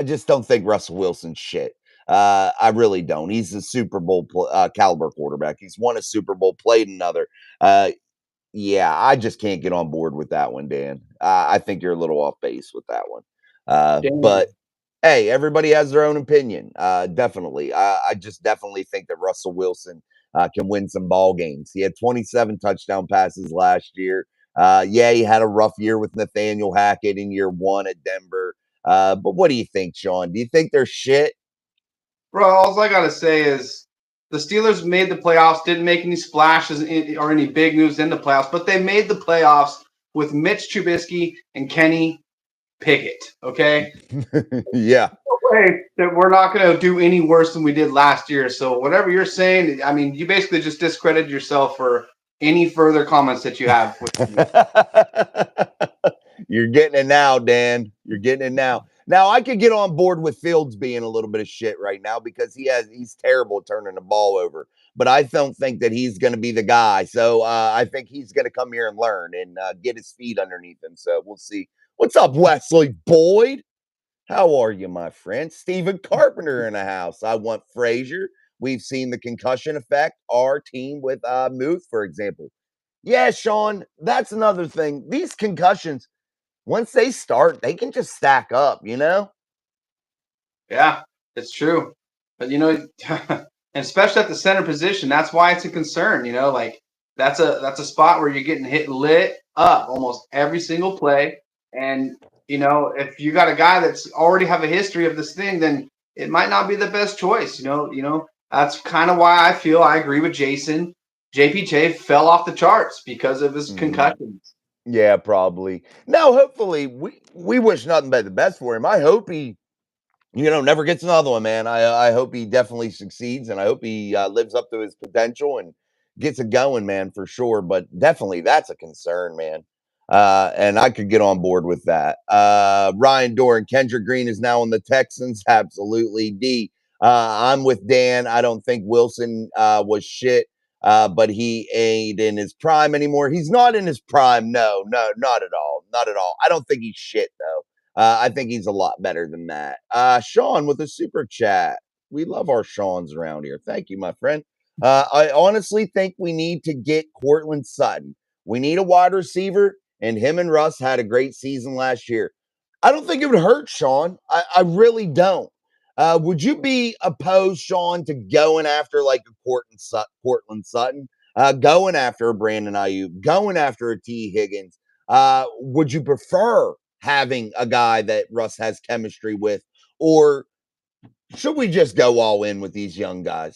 just don't think Russell Wilson's shit. I really don't. He's a Super Bowl caliber quarterback. He's won a Super Bowl, played another. Yeah, I just can't get on board with that one, Dan. I think you're a little off base with that one. But hey, everybody has their own opinion. Definitely. I just definitely think that Russell Wilson can win some ball games. He had 27 touchdown passes last year. Yeah, he had a rough year with Nathaniel Hackett in year 1 at Denver. But what do you think, Sean? Do you think they're shit? Bro, all I gotta say is the Steelers made the playoffs, didn't make any splashes or any big news in the playoffs, but they made the playoffs with Mitch Trubisky and Kenny Pickett. Okay, Yeah. no way that we're not going to do any worse than we did last year. So whatever you're saying, I mean, you basically just discredited yourself for any further comments that you have. You're getting it now, Dan. You're getting it now. Now I could get on board with Fields being a little bit of shit right now because he's terrible at turning the ball over. But I don't think that he's going to be the guy. So I think he's going to come here and learn and get his feet underneath him. So we'll see. What's up, Wesley Boyd? How are you, my friend? Stephen Carpenter in the house. I want Frazier. We've seen the concussion affect our team with Muth, for example. Yeah, Sean, that's another thing. These concussions, once they start, they can just stack up, you know? Yeah, it's true. But and especially at the center position, that's why it's a concern. Like that's a spot where you're getting hit lit up almost every single play. And if you got a guy that's already have a history of this thing, then it might not be the best choice. That's kind of why I agree with Jason. JPJ fell off the charts because of his concussions. Yeah, probably. Now, hopefully, we wish nothing but the best for him. I hope he never gets another one, man. I hope he definitely succeeds, and I hope he lives up to his potential and gets it going, man, for sure. But definitely, that's a concern, man. And I could get on board with that. Ryan Doran, Kendrick Green is now on the Texans. Absolutely. D. I'm with Dan. I don't think Wilson was shit, but he ain't in his prime anymore. He's not in his prime. No, not at all. Not at all. I don't think he's shit, though. I think he's a lot better than that. Sean with a super chat. We love our Seans around here. Thank you, my friend. I honestly think we need to get Cortland Sutton. We need a wide receiver, and him and Russ had a great season last year. I don't think it would hurt, Sean. I really don't. Would you be opposed, Sean, to going after like a Cortland Sutton, going after a Brandon Ayuk, going after a T. Higgins? Would you prefer having a guy that Russ has chemistry with, or should we just go all in with these young guys?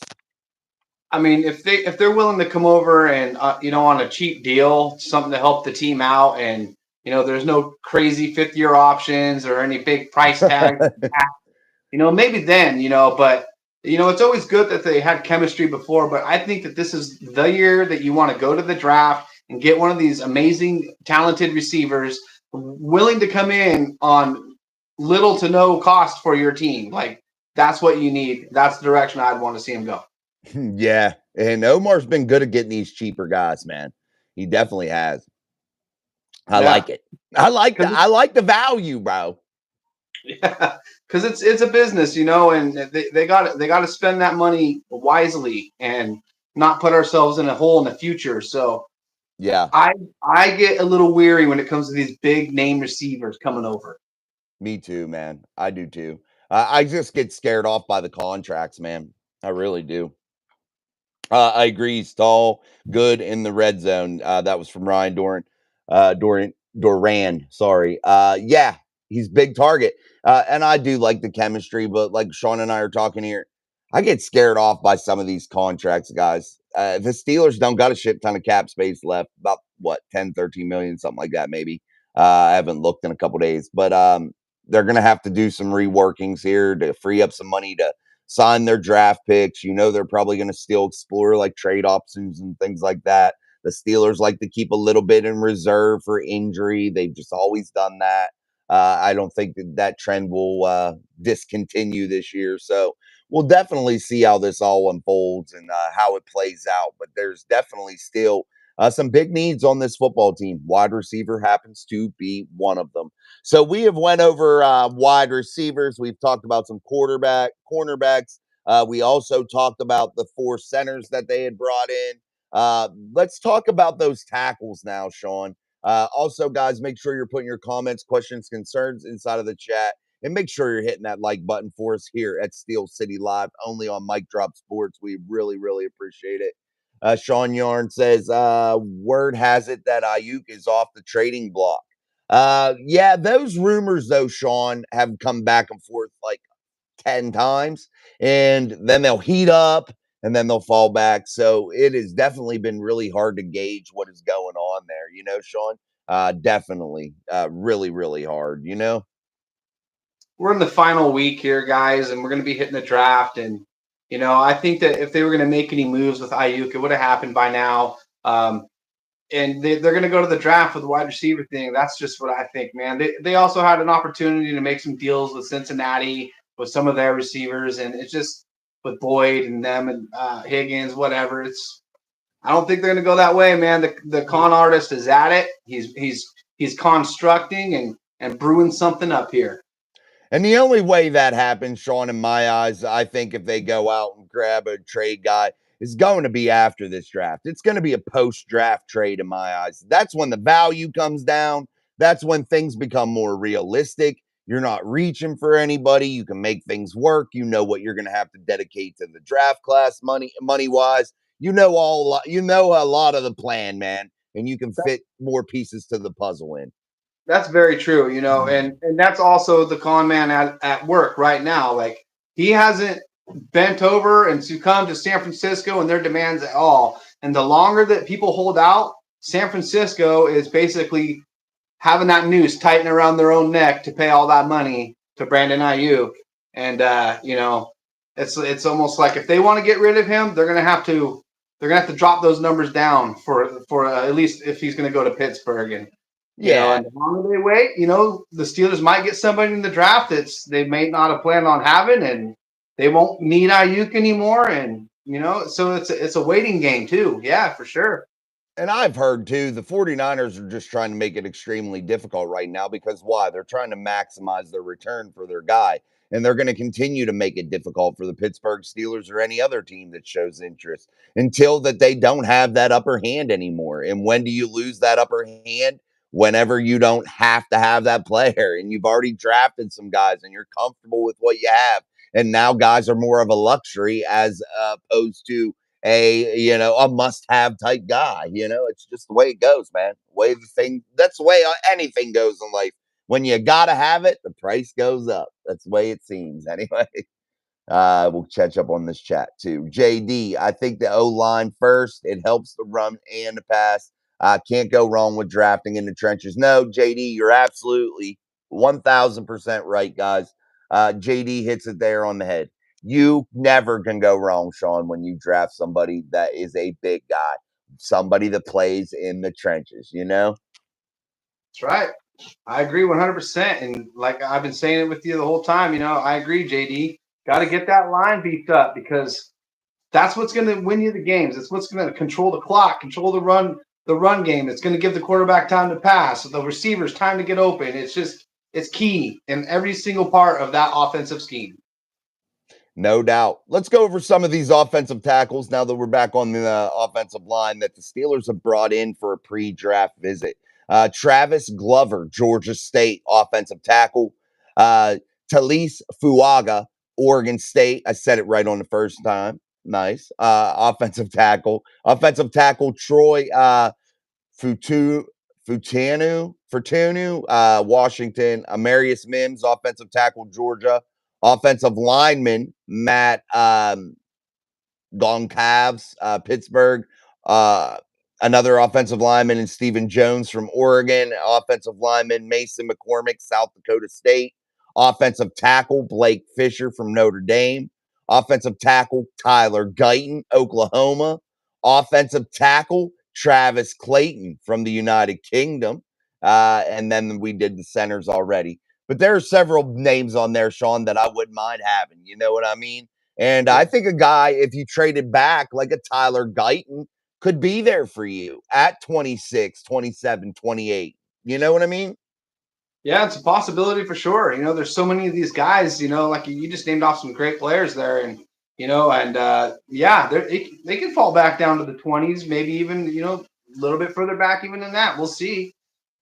I mean, if they're willing to come over and on a cheap deal, something to help the team out, and there's no crazy 5th-year options or any big price tag, maybe then, but it's always good that they had chemistry before. But I think that this is the year that you want to go to the draft and get one of these amazing, talented receivers willing to come in on little to no cost for your team. Like that's what you need. That's the direction I'd want to see him go. Yeah, and Omar's been good at getting these cheaper guys, man. He definitely has. I like it. I like the value, bro. Yeah, because it's a business, and they got to spend that money wisely and not put ourselves in a hole in the future. So yeah, I get a little weary when it comes to these big name receivers coming over. Me too, man. I do too. I just get scared off by the contracts, man. I really do. I agree. He's tall, good in the red zone. That was from Ryan Doran. Doran. Sorry. Yeah. he's big target. And I do like the chemistry, but like Sean and I are talking here, I get scared off by some of these contracts, guys. The Steelers don't got a shit ton of cap space left, about what, 10, 13 million, something like that, maybe. I haven't looked in a couple days, but they're going to have to do some reworkings here to free up some money to sign their draft picks. They're probably going to still explore like trade options and things like that. The Steelers like to keep a little bit in reserve for injury. They've just always done that. I don't think that trend will discontinue this year. So we'll definitely see how this all unfolds and how it plays out. But there's definitely still some big needs on this football team. Wide receiver happens to be one of them. So we have went over wide receivers. We've talked about some cornerbacks. We also talked about the 4 centers that they had brought in. Let's talk about those tackles now, Sean. Also, guys, make sure you're putting your comments, questions, concerns inside of the chat. And make sure you're hitting that like button for us here at Steel City Live, only on Mic Drop Sports. We really, really appreciate it. Sean Yarn says, word has it that Ayuk is off the trading block. Yeah, those rumors, though, Sean, have come back and forth like 10 times, and then they'll heat up and then they'll fall back. So it has definitely been really hard to gauge what is going on there, Sean. Definitely. Really, really hard. We're in the final week here, guys, and we're going to be hitting the draft. And I think that if they were going to make any moves with Ayuk, it would have happened by now. And they're going to go to the draft with the wide receiver thing. That's just what I think, man. They also had an opportunity to make some deals with Cincinnati with some of their receivers, and it's just with Boyd and them and Higgins, whatever. I don't think they're going to go that way, man. The con artist is at it. He's constructing and brewing something up here. And the only way that happens, Sean, in my eyes, I think if they go out and grab a trade guy, is going to be after this draft. It's going to be a post-draft trade in my eyes. That's when the value comes down. That's when things become more realistic. You're not reaching for anybody. You can make things work. You know what you're going to have to dedicate to the draft class money-wise. You know a lot of the plan, man, and you can fit more pieces to the puzzle in. That's very true, and that's also the con man at work right now. Like, he hasn't bent over and succumbed to San Francisco and their demands at all. And the longer that people hold out, San Francisco is basically having that noose tighten around their own neck to pay all that money to Brandon Ayuk. And it's almost like if they want to get rid of him, they're gonna have to drop those numbers down for at least if he's gonna go to Pittsburgh. And and the longer they wait, the Steelers might get somebody in the draft they may not have planned on having, and they won't need Ayuk anymore. And so it's a waiting game too. Yeah, for sure. And I've heard too, the 49ers are just trying to make it extremely difficult right now because why? They're trying to maximize their return for their guy. And they're going to continue to make it difficult for the Pittsburgh Steelers or any other team that shows interest until that they don't have that upper hand anymore. And when do you lose that upper hand? Whenever you don't have to have that player and you've already drafted some guys and you're comfortable with what you have. And now guys are more of a luxury as opposed to a must-have type guy. It's just the way it goes, man. That's the way anything goes in life. When you gotta have it, the price goes up. That's the way it seems. Anyway, we'll catch up on this chat too. JD, I think the O-line first. It helps the run and the pass. Can't go wrong with drafting in the trenches. No, JD, you're absolutely 1,000% right, guys. JD hits it there on the head. You never can go wrong, Sean, when you draft somebody that is a big guy, somebody that plays in the trenches, That's right. I agree 100%. And like I've been saying it with you the whole time, I agree, JD. Got to get that line beefed up because that's what's going to win you the games. It's what's going to control the clock, control the run game. It's going to give the quarterback time to pass, the receivers time to get open. It's key in every single part of that offensive scheme. No doubt. Let's go over some of these offensive tackles now that we're back on the offensive line that the Steelers have brought in for a pre-draft visit. Travis Glover, Georgia State offensive tackle. Talise Fuaga, Oregon State. I said it right on the first time. Nice. Offensive tackle. Offensive tackle Troy Futu Fortunu, Washington, Amarius Mims, offensive tackle, Georgia, offensive lineman, Matt Goncalves, Pittsburgh. Uh, Another offensive lineman and Stephen Jones from Oregon. Offensive lineman Mason McCormick, South Dakota State. Offensive tackle Blake Fisher from Notre Dame. Offensive tackle Tyler Guyton, Oklahoma. Offensive tackle Travis Clayton from the United Kingdom. And then we did the centers already. But there are several names on there, Sean, that I wouldn't mind having. You know what I mean? And I think a guy, if you traded back like a Tyler Guyton, could be there for you at 26, 27, 28. You know what I mean? Yeah, it's a possibility for sure. There's so many of these guys. Like you just named off some great players there, and yeah, they can fall back down to the 20s, maybe even a little bit further back even than that. We'll see.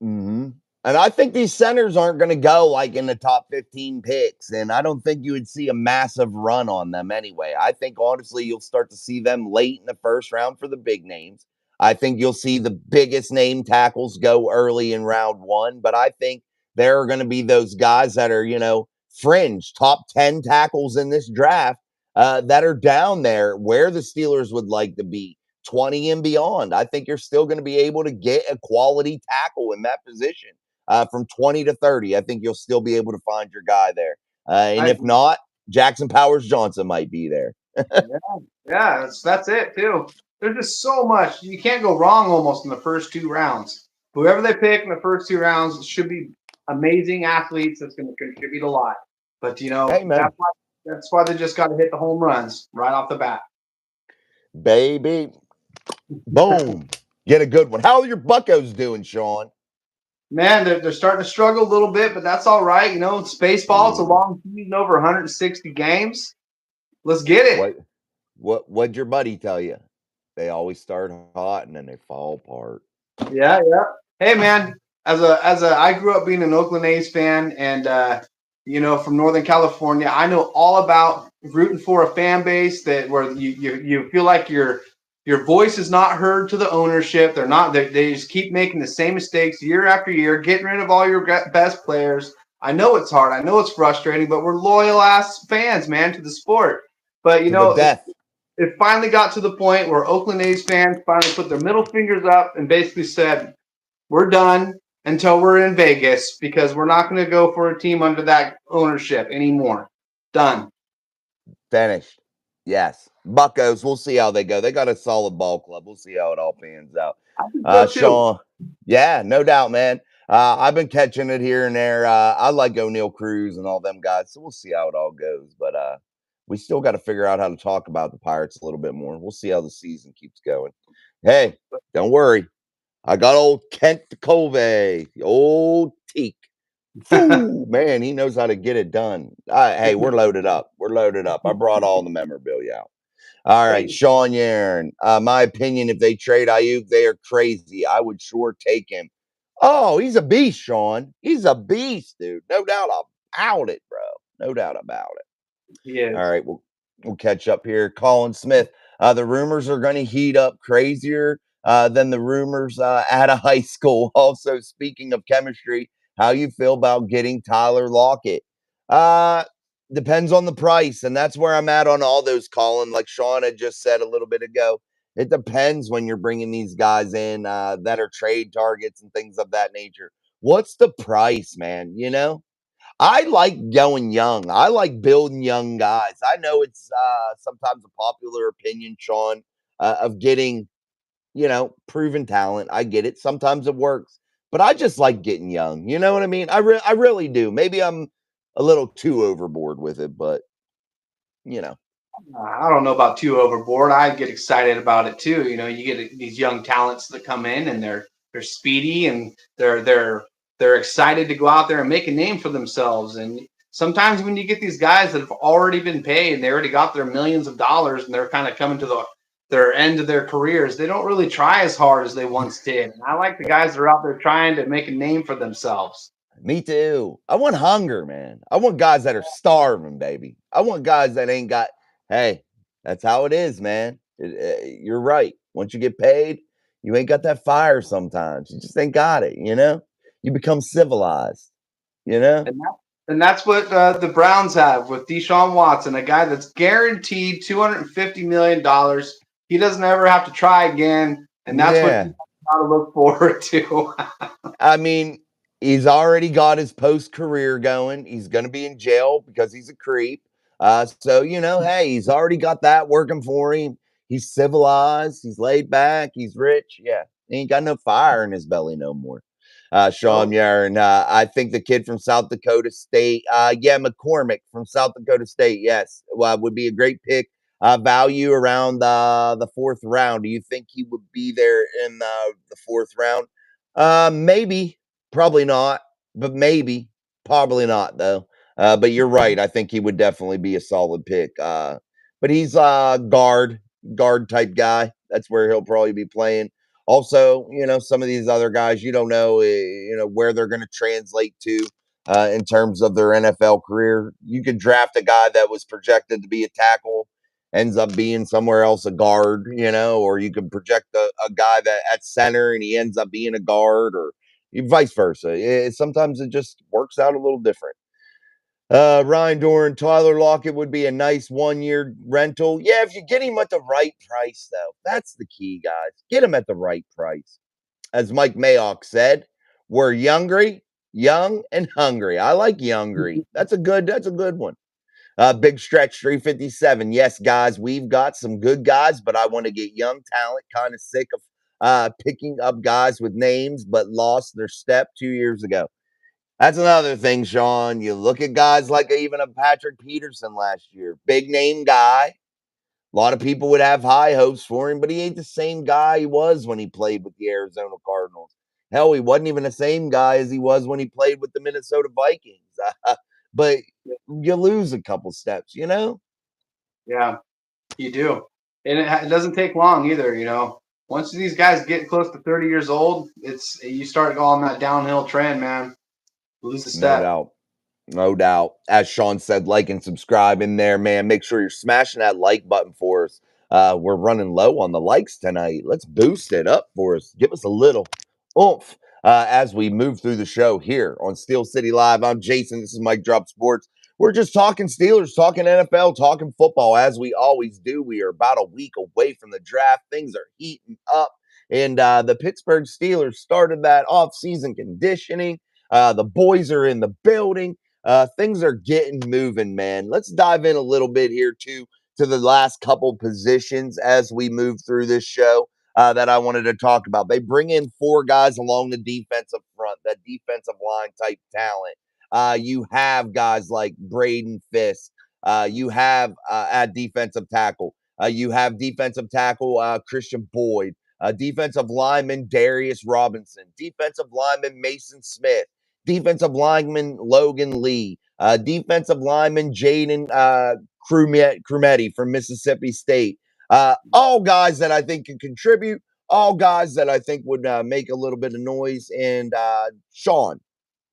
Mm-hmm. And I think these centers aren't going to go like in the top 15 picks. And I don't think you would see a massive run on them anyway. I think honestly, you'll start to see them late in the first round for the big names. I think you'll see the biggest name tackles go early in round one. But I think there are going to be those guys that are, fringe top 10 tackles in this draft that are down there where the Steelers would like to be. 20 and beyond. I think you're still going to be able to get a quality tackle in that position from 20 to 30. I think you'll still be able to find your guy there. And I if not, Jackson Powers Johnson might be there. Yeah, yeah, that's it too. There's just so much you can't go wrong almost in the first two rounds. Whoever they pick in the first two rounds should be amazing athletes that's going to contribute a lot. But Hey, man, that's why they just got to hit the home runs right off the bat. baby. Boom. Get a good one. How are your Buccos doing, Sean? Man, they're starting to struggle a little bit, but that's all right. It's baseball. It's a Ooh. long season, over 160 games. Let's get it. What'd your buddy tell you? They always start hot and then they fall apart. Yeah, yeah. Hey, man. I grew up being an Oakland A's fan, and from Northern California, I know all about rooting for a fan base that where you feel like your voice is not heard to the ownership. They just keep making the same mistakes year after year, getting rid of all your best players. I know it's hard. I know it's frustrating, but we're loyal ass fans, man, to the sport. But To the death. it finally got to the point where Oakland A's fans finally put their middle fingers up and basically said, we're done until we're in Vegas because we're not going to go for a team under that ownership anymore. Done. Finished. Yes. Buccos, we'll see how they go. They got a solid ball club. We'll see how it all pans out. I think so too. Sean, yeah, no doubt, man. I've been catching it here and there. I like O'Neal Cruz and all them guys, so we'll see how it all goes. But we still got to figure out how to talk about the Pirates a little bit more. We'll see how the season keeps going. Hey, don't worry. I got old Kent Colvey, the old Teak. Foo, man, he knows how to get it done. Hey, we're loaded up. We're loaded up. I brought all the memorabilia out. All right, Hey, Sean Yaron. My opinion, if they trade Ayuk, they are crazy. I would sure take him. Oh, he's a beast, Sean. He's a beast, dude. No doubt about it, bro. No doubt about it. he All is. right, we'll catch up here. Colin Smith. The rumors are going to heat up crazier than the rumors at a high school. Also, speaking of chemistry, how you feel about getting Tyler Lockett? Uh, Depends on the price, and that's where I'm at on all those, Colin. Like Sean had just said a little bit ago, it depends when you're bringing these guys in that are trade targets and things of that nature. What's the price, man? I like going young. I like building young guys. I know it's sometimes a popular opinion, Sean, of getting, proven talent. I get it. Sometimes it works, but I just like getting young. You know what I mean? I really do. Maybe I'm a little too overboard with it, but you know, I don't know about too overboard. I get excited about it too. You get these young talents that come in and they're speedy and they're excited to go out there and make a name for themselves. And sometimes when you get these guys that have already been paid and they already got their millions of dollars and they're kind of coming to their end of their careers, they don't really try as hard as they once did. And I like the guys that are out there trying to make a name for themselves. me too. I want hunger, man. I want guys that are starving, baby. I want guys that ain't got. Hey, that's how it is, man. You're right. Once you get paid, You ain't got that fire sometimes. You just ain't got it, you know? You become civilized, you know? And that's what the Browns have with Deshaun Watson, a guy that's guaranteed $250 million. He doesn't ever have to try again, and that's what you Yeah. got to look forward to. I mean, he's already got his post career going. He's going to be in jail because he's a creep. So, you know, hey, he's already got that working for him. He's civilized. He's laid back. He's rich. Yeah. He ain't got no fire in his belly no more. Sean Nope. Yarn. I think the kid from South Dakota State. Yeah, McCormick from South Dakota State. Yes. Would be a great pick. Value around the fourth round. Do you think he would be there in the fourth round? Maybe, probably not, but maybe, probably not though. But you're right. I think he would definitely be a solid pick. But he's a guard type guy. That's where he'll probably be playing. Also, you know, some of these other guys, you don't know, you know, where they're going to translate to in terms of their NFL career. You could draft a guy that was projected to be a tackle, ends up being somewhere else a guard, you know, or you can project a guy that at center and he ends up being a guard, or vice versa. Sometimes it just works out a little different. Ryan Doran, Tyler Lockett would be a nice 1 year rental. Yeah, if you get him at the right price, though, that's the key, guys. Get him at the right price. As Mike Mayock said, we're young and hungry. I like youngry. That's a good one. Big stretch 357. Yes, guys, we've got some good guys, but I want to get young talent. Kind of sick of picking up guys with names, but lost their step 2 years ago. That's another thing, Sean. You look at guys like even a Patrick Peterson last year, big name guy. A lot of people would have high hopes for him, but he ain't the same guy he was when he played with the Arizona Cardinals. Hell, he wasn't even the same guy as he was when he played with the Minnesota Vikings. But you lose a couple steps, you know? Yeah, you do, and it doesn't take long either. You know, once these guys get close to 30 years old, it's you start going that downhill trend, man. Lose a No step. doubt. No doubt. As Sean said, like and subscribe in there, man. Make sure you're smashing that like button for us. We're running low on the likes tonight. Let's boost it up for us. Give us a little oomph as we move through the show here on Steel City Live. I'm Jason. This is Mike Drop Sports. We're just talking Steelers, talking NFL, talking football as we always do. We are about a week away from the draft. Things are heating up. And the Pittsburgh Steelers started that off-season conditioning. The boys are in the building. Things are getting moving, man. Let's dive in a little bit here too to the last couple positions as we move through this show that I wanted to talk about. They bring in four guys along the defensive front, that defensive line type talent. You have guys like Braden Fisk. You have at defensive tackle. You have defensive tackle Christian Boyd. Defensive lineman Darius Robinson. Defensive lineman Mason Smith. Defensive lineman Logan Lee, defensive lineman Jaden Crumetti from Mississippi State. All guys that I think can contribute, all guys that I think would make a little bit of noise. And Sean,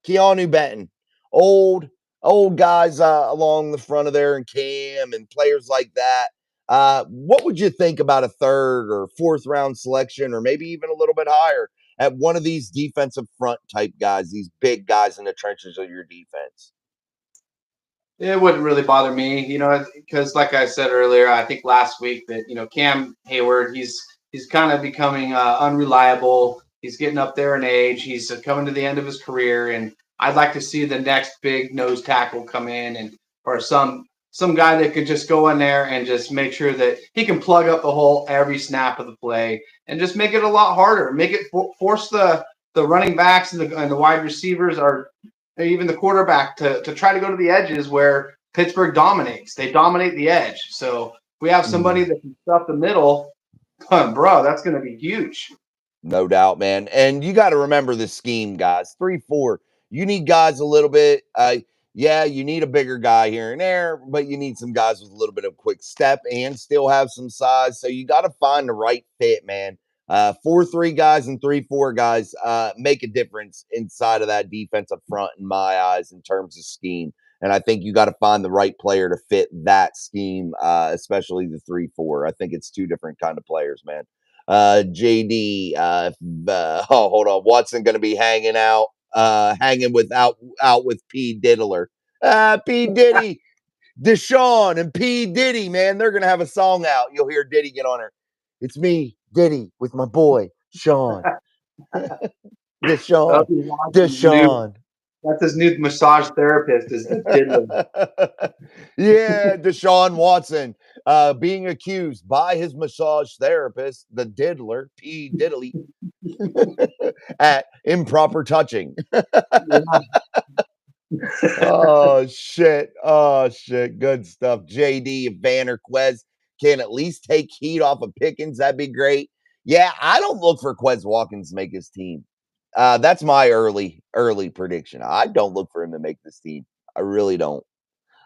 Keanu Benton, old, old guys along the front of there, and Cam and players like that. What would you think about a third or fourth round selection, or maybe even a little bit higher at one of these defensive front type guys, these big guys in the trenches of your defense? It wouldn't really bother me, you know, because like I said earlier, I think last week that Cam Hayward, he's kind of becoming unreliable. He's getting up there in age. He's coming to the end of his career, and I'd like to see the next big nose tackle come in, and or some guy that could just go in there and just make sure that he can plug up the hole every snap of the play, and just make it a lot harder. Make it force the running backs and the wide receivers or even the quarterback to try to go to the edges where Pittsburgh dominates. They dominate the edge. So if we have somebody Mm. that can stuff the middle, bro, that's going to be huge. No doubt, man. And you got to remember the scheme, guys. 3-4. You need guys a little bit. Yeah, you need a bigger guy here and there, but you need some guys with a little bit of quick step and still have some size. So you got to find the right fit, man. 4-3 guys and 3-4 guys make a difference inside of that defensive front, in my eyes, in terms of scheme. And I think you got to find the right player to fit that scheme, especially the 3-4. I think it's two different kind of players, man. JD, oh, hold on. Watson going to be hanging out with P. Diddler. P. Diddy, Deshaun, and P. Diddy, man. They're going to have a song out. You'll hear Diddy get on her. It's me, Diddy, with my boy, Sean. Deshaun. Deshaun. That's his new massage therapist is the diddler. Yeah, Deshaun Watson being accused by his massage therapist, the diddler, P. Diddley, at improper touching. Oh, shit. Oh, shit. Good stuff. JD, if Van Quez can at least take heat off of Pickens, that'd be great. Yeah, I don't look for Quez Watkins to make his team. That's my early prediction. I don't look for him to make this team. I really don't.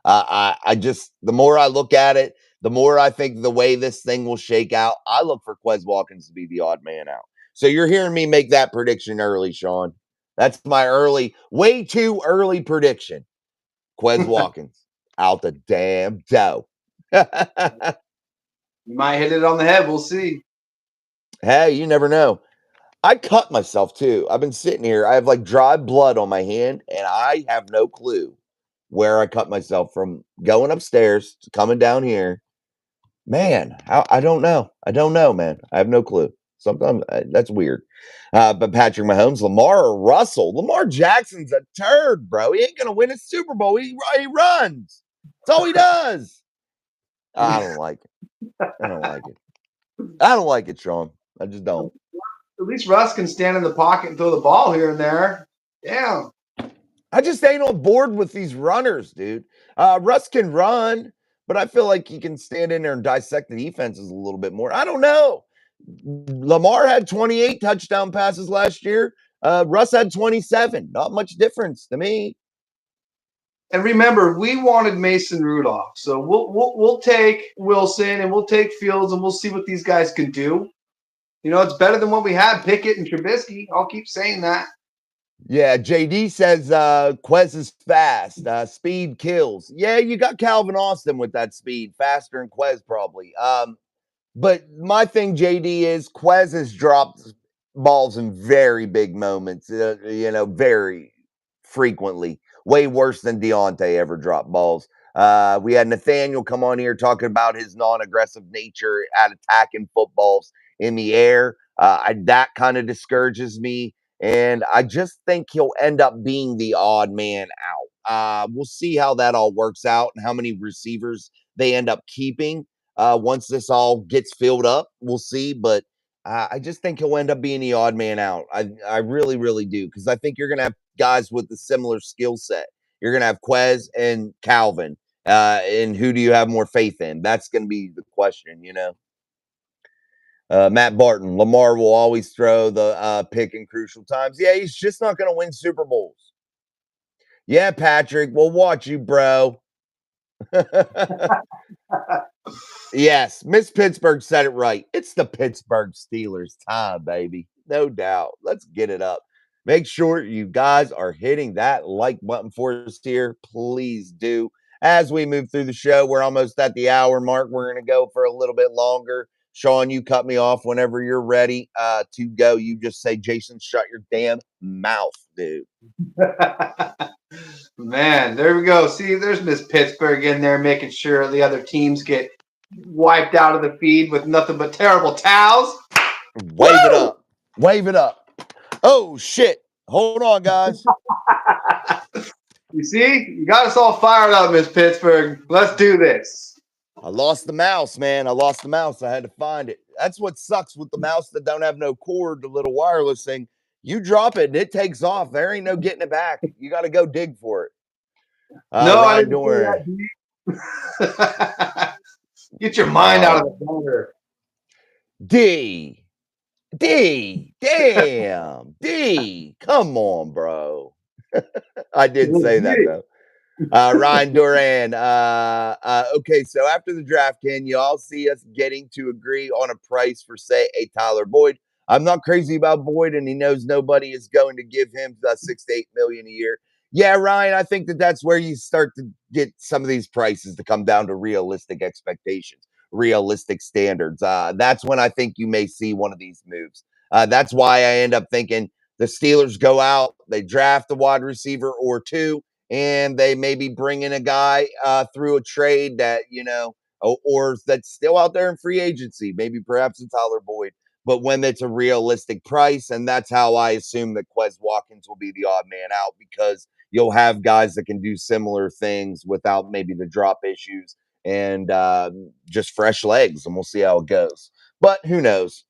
I just, the more I look at it, the more I think the way this thing will shake out, I look for Quez Watkins to be the odd man out. So you're hearing me make that prediction early, Sean. That's my way too early prediction. Quez Watkins out the damn dough. You might hit it on the head. We'll see. Hey, you never know. I cut myself too. I've been sitting here. I have like dry blood on my hand, and I have no clue where I cut myself from going upstairs to coming down here. Man, I don't know. I don't know, man. I have no clue. Sometimes that's weird. But Patrick Mahomes, Lamar or Russell? Lamar Jackson's a turd, bro. He ain't gonna win a Super Bowl. He runs. That's all he does. I don't like it. I don't like it. I don't like it, Sean. I just don't. At least Russ can stand in the pocket and throw the ball here and there. Damn. I just ain't on board with these runners, dude. Russ can run, but I feel like he can stand in there and dissect the defenses a little bit more. I don't know. Lamar had 28 touchdown passes last year. Russ had 27. Not much difference to me. And remember, we wanted Mason Rudolph, so we'll take Wilson and we'll take Fields and we'll see what these guys can do. You know, it's better than what we had, Pickett and Trubisky. I'll keep saying that. Yeah, JD says Quez is fast. Speed kills. Yeah, you got Calvin Austin with that speed, faster than Quez probably. But my thing, JD, is Quez has dropped balls in very big moments, very frequently. Way worse than Deontay ever dropped balls. We had Nathaniel come on here talking about his non-aggressive nature at attacking footballs in the air. That kind of discourages me. And I just think he'll end up being the odd man out. We'll see how that all works out and how many receivers they end up keeping. Once this all gets filled up, we'll see. But I just think he'll end up being the odd man out. I really, really do. Because I think you're going to have guys with a similar skill set. You're going to have Quez and Calvin. And who do you have more faith in? That's going to be the question, Matt Barton, Lamar will always throw the pick in crucial times. Yeah, he's just not going to win Super Bowls. Yeah, Patrick, we'll watch you, bro. Yes, Miss Pittsburgh said it right. It's the Pittsburgh Steelers time, baby. No doubt. Let's get it up. Make sure you guys are hitting that like button for us here. Please do. As we move through the show, we're almost at the hour mark. We're going to go for a little bit longer. Sean, you cut me off whenever you're ready to go. You just say, Jason, shut your damn mouth, dude. Man, there we go. See, there's Miss Pittsburgh in there making sure the other teams get wiped out of the feed with nothing but terrible towels. Wave it up. Wave it up. Oh, shit. Hold on, guys. You see? You got us all fired up, Miss Pittsburgh. Let's do this. I lost the mouse, man. I lost the mouse. I had to find it. That's what sucks with the mouse that don't have no cord, the little wireless thing. You drop it and it takes off. There ain't no getting it back. You got to go dig for it. No, I Ryan didn't Dorn. do that. Get your mind out of the gutter. D. Damn. D. Come on, bro. I did say that, though. Ryan Duran. Okay, so after the draft, can you all see us getting to agree on a price for, say, a Tyler Boyd? I'm not crazy about Boyd, and he knows nobody is going to give him the $6 to $8 million a year. Yeah, Ryan, I think that's where you start to get some of these prices to come down to realistic expectations. realistic standards. That's when I think you may see one of these moves. That's why I end up thinking the Steelers go out, they draft a wide receiver or two, and they maybe bring in a guy through a trade that, or that's still out there in free agency. Maybe perhaps it's Tyler Boyd, but when it's a realistic price, and that's how I assume that Quez Watkins will be the odd man out, because you'll have guys that can do similar things without maybe the drop issues and just fresh legs, and we'll see how it goes. But who knows?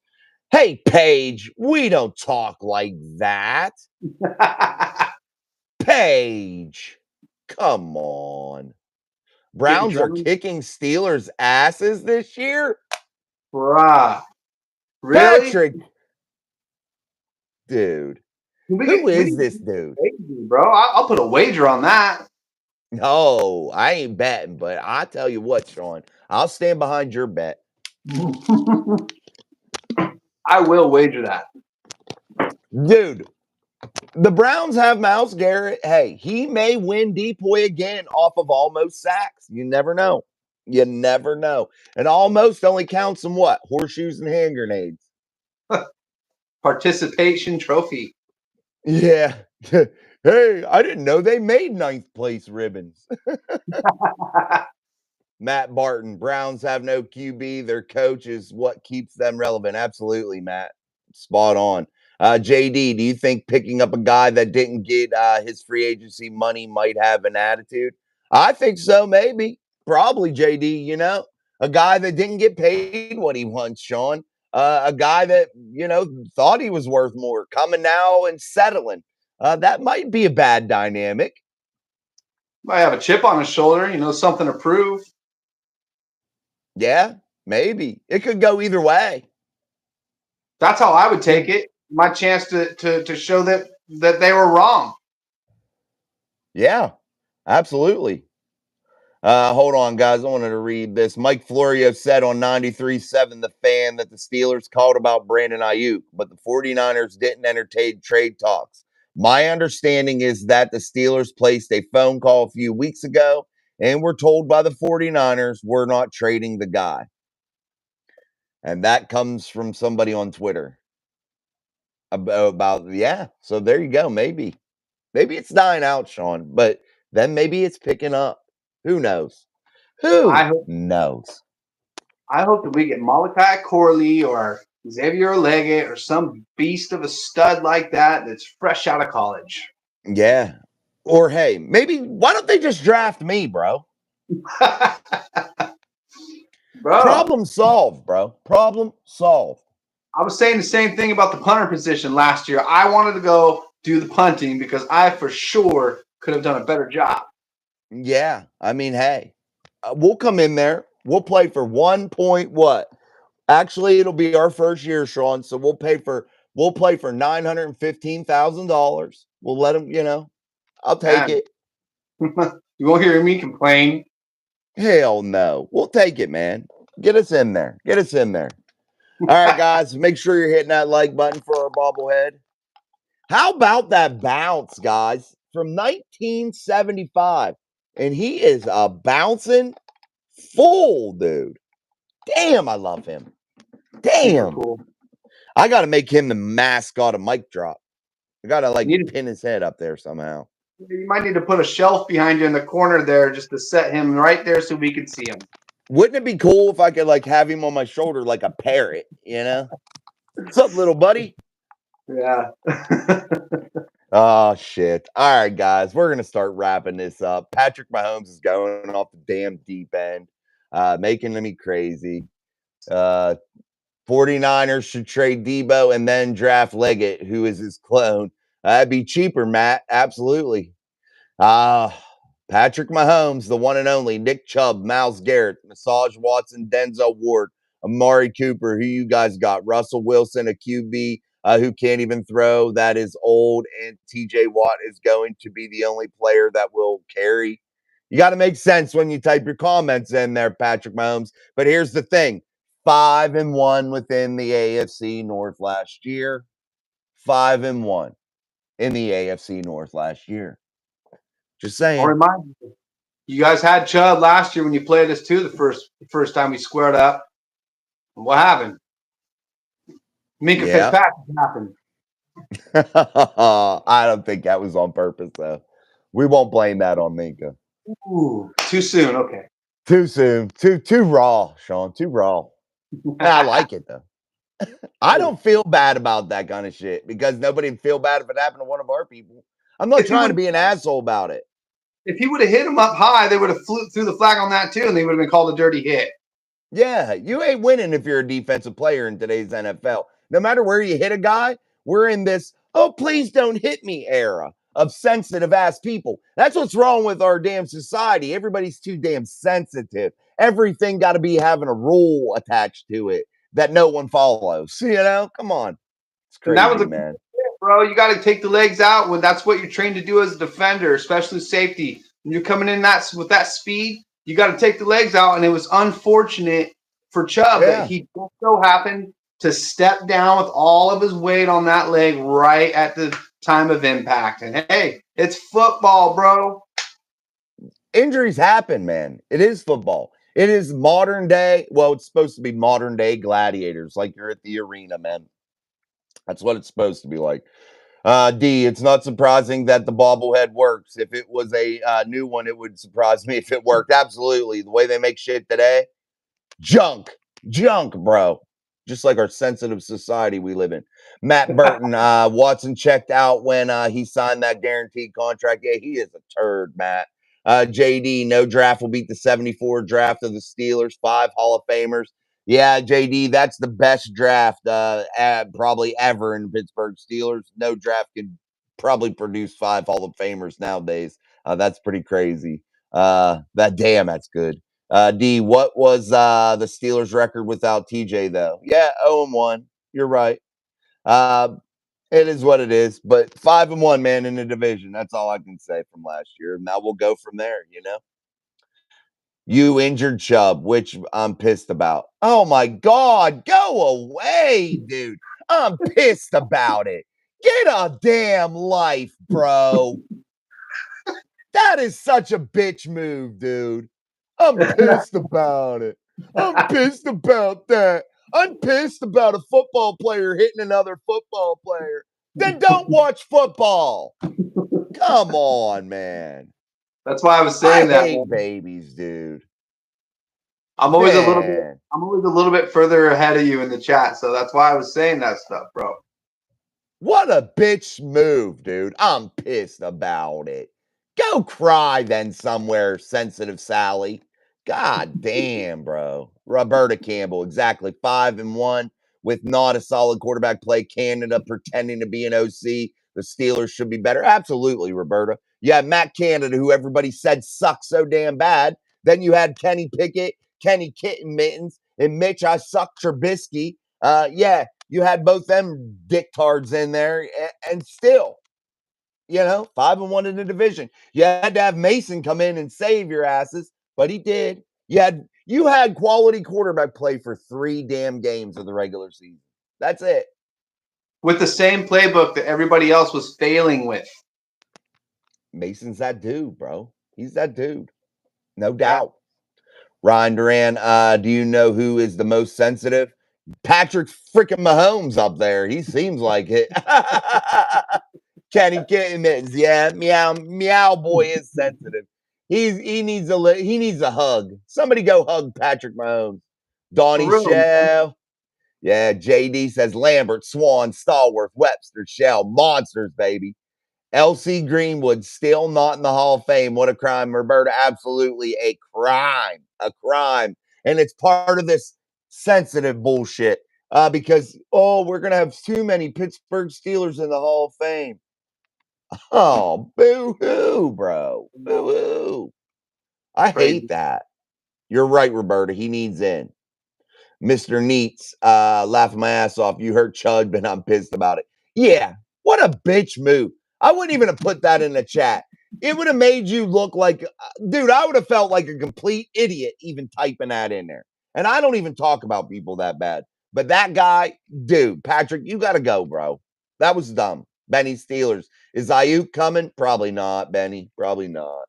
Hey, Paige, we don't talk like that. Paige, come on. Browns are kicking Steelers' asses this year? Bruh. Really? Patrick. Dude. Who is this dude? Bro, I'll put a wager on that. No, I ain't betting, but I tell you what, Sean, I'll stand behind your bet. I will wager that. Dude, the Browns have Myles Garrett. Hey, he may win Depoy again off of almost sacks. You never know. You never know. And almost only counts in what? Horseshoes and hand grenades. Participation trophy. Yeah. Hey, I didn't know they made ninth place ribbons. Matt Barton, Browns have no QB. Their coach is what keeps them relevant. Absolutely, Matt. Spot on. JD, do you think picking up a guy that didn't get his free agency money might have an attitude? I think so, maybe. Probably, JD, a guy that didn't get paid what he wants, Sean. A guy that, thought he was worth more, coming now and settling. That might be a bad dynamic. Might have a chip on his shoulder, something to prove. Yeah, maybe. It could go either way. That's how I would take it. My chance to show that they were wrong. Yeah, absolutely. Hold on, guys. I wanted to read this. Mike Florio said on 93.7 The Fan that the Steelers called about Brandon Ayuk, but the 49ers didn't entertain trade talks. My understanding is that the Steelers placed a phone call a few weeks ago and were told by the 49ers we're not trading the guy. And that comes from somebody on Twitter. Yeah. So there you go. Maybe it's dying out, Sean, but then maybe it's picking up. Who knows? Who knows? I hope that we get Malachi Corley or Xavier Leggett or some beast of a stud like that that's fresh out of college. Yeah. Or hey, maybe why don't they just draft me, bro? Bro. Problem solved, bro. Problem solved. I was saying the same thing about the punter position last year. I wanted to go do the punting because I for sure could have done a better job. Yeah. I mean, hey, we'll come in there. We'll play for 1 point what? Actually, it'll be our first year, Sean. So we'll play for $915,000. We'll let them, I'll take it. You won't hear me complain. Hell no. We'll take it, man. Get us in there. Get us in there. All right, guys. Make sure you're hitting that like button for our bobblehead. How about that bounce, guys, from 1975? And he is a bouncing fool, dude. Damn, I love him. Damn. Cool. I got to make him the mascot of Mic Drop. I got to pin his head up there somehow. You might need to put a shelf behind you in the corner there just to set him right there so we can see him. Wouldn't it be cool if I could have him on my shoulder like a parrot, What's up, little buddy? Yeah. Oh, shit. All right, guys. We're going to start wrapping this up. Patrick Mahomes is going off the damn deep end, making me crazy. 49ers should trade Debo and then draft Leggett, who is his clone. That'd be cheaper, Matt. Absolutely. Patrick Mahomes, the one and only, Nick Chubb, Myles Garrett, Massage Watson, Denzel Ward, Amari Cooper, who you guys got, Russell Wilson, a QB who can't even throw, that is old, and TJ Watt is going to be the only player that will carry. You got to make sense when you type your comments in there, Patrick Mahomes. But here's the thing. 5-1 within the AFC North last year. 5-1 in the AFC North last year. Just saying. I'll remind you, You guys had Chubb last year when you played us too. The first time we squared up. What happened? Minka Yeah. Fitzpatrick happened. I don't think that was on purpose, though. We won't blame that on Minka. Ooh, too soon. Okay. Too soon. Too raw, Sean. Too raw. I like it though. I don't feel bad about that kind of shit because nobody would feel bad if it happened to one of our people. I'm not if he trying would to be an asshole about it. if he would have hit him up high, they would have threw the flag on that too, and they would have been called a dirty hit. Yeah, you ain't winning if you're a defensive player in today's NFL. No matter where you hit a guy, we're in this, oh, please don't hit me era of sensitive ass people. That's what's wrong with our damn society. Everybody's too damn sensitive. Everything got to be having a rule attached to it that no one follows. You know, come on. It's And that was crazy, a man. bro. You got to take the legs out when that's what you're trained to do as a defender, especially safety. When you're coming in with that speed, you got to take the legs out. And it was unfortunate for Chubb that Yeah. he just so happened to step down with all of his weight on that leg right at the time of impact. And hey, it's football, bro. Injuries happen, man. It is football. It is modern day. Well, it's supposed to be modern day gladiators, like you're at the arena, man. That's what it's supposed to be like. D, it's not surprising that the bobblehead works. If it was a new one, it would surprise me if it worked. Absolutely. The way they make shit today, junk, bro. Just like our sensitive society we live in. Matt Burton, Watson checked out when he signed that guaranteed contract. Yeah, he is a turd, Matt. JD, no draft will beat the 74 draft of the Steelers, 5 Hall of Famers. Yeah, JD, that's the best draft probably ever in Pittsburgh Steelers. No draft can probably produce 5 Hall of Famers nowadays. That's pretty crazy. That's good. D, what was the Steelers' record without TJ though? Yeah, 0-1. You're right. Uh, it is what it is, but 5-1, man, in the division. That's all I can say from last year. Now we'll go from there, you know. You injured Chubb, which I'm pissed about. Oh my God, go away, dude. I'm pissed about it. Get a damn life, bro. That is such a bitch move, dude. I'm pissed about it. I'm pissed about that. I'm pissed about a football player hitting another football player. Then don't watch football. Come on, man. That's why I was I saying that. hate babies, dude. I'm always a little bit Man, I'm always a little bit further ahead of you in the chat, so that's why I was saying that stuff, bro. what a bitch move, dude. I'm pissed about it. Go cry then somewhere, sensitive Sally. God damn, bro. Roberta Campbell, exactly 5-1 with not a solid quarterback play. Canada pretending to be an OC. The Steelers should be better. Absolutely, Roberta. You had Matt Canada, who everybody said sucks so damn bad. Then you had Kenny Pickett, Kenny Kitten Mittens, and Mitch I suck Trubisky. Yeah, you had both them dicktards in there, and still, 5-1 in the division. You had to have Mason come in and save your asses, but he did. You had quality quarterback play for 3 damn games of the regular season. That's it. With the same playbook that everybody else was failing with. Mason's that dude, bro. He's that dude. No Yeah. doubt. Ryan Duran, do you know who is the most sensitive? Patrick freaking Mahomes up there. He seems like it. Kenny Kittens, yeah, meow boy is sensitive. He needs a hug. Somebody go hug Patrick Mahomes. For Donnie real, man. Shell. Yeah, JD says Lambert, Swan, Stallworth, Webster, Shell, monsters, baby. LC Greenwood still not in the Hall of Fame. What a crime, Roberta. Absolutely a crime. A crime. And it's part of this sensitive bullshit. Because we're gonna have too many Pittsburgh Steelers in the Hall of Fame. Oh, boo-hoo, bro. Boo-hoo. I hate Crazy. that. You're right, Roberta. He needs in. Mr. Neats, laughing my ass off. You hurt Chud, but I'm pissed about it. Yeah, what a bitch move. I wouldn't even have put that in the chat. It would have made you look like, dude, I would have felt like a complete idiot even typing that in there. And I don't even talk about people that bad. But that guy, dude, Patrick, you got to go, bro. That was dumb. Benny Steelers. Is Ayuk coming? Probably not, Benny. Probably not.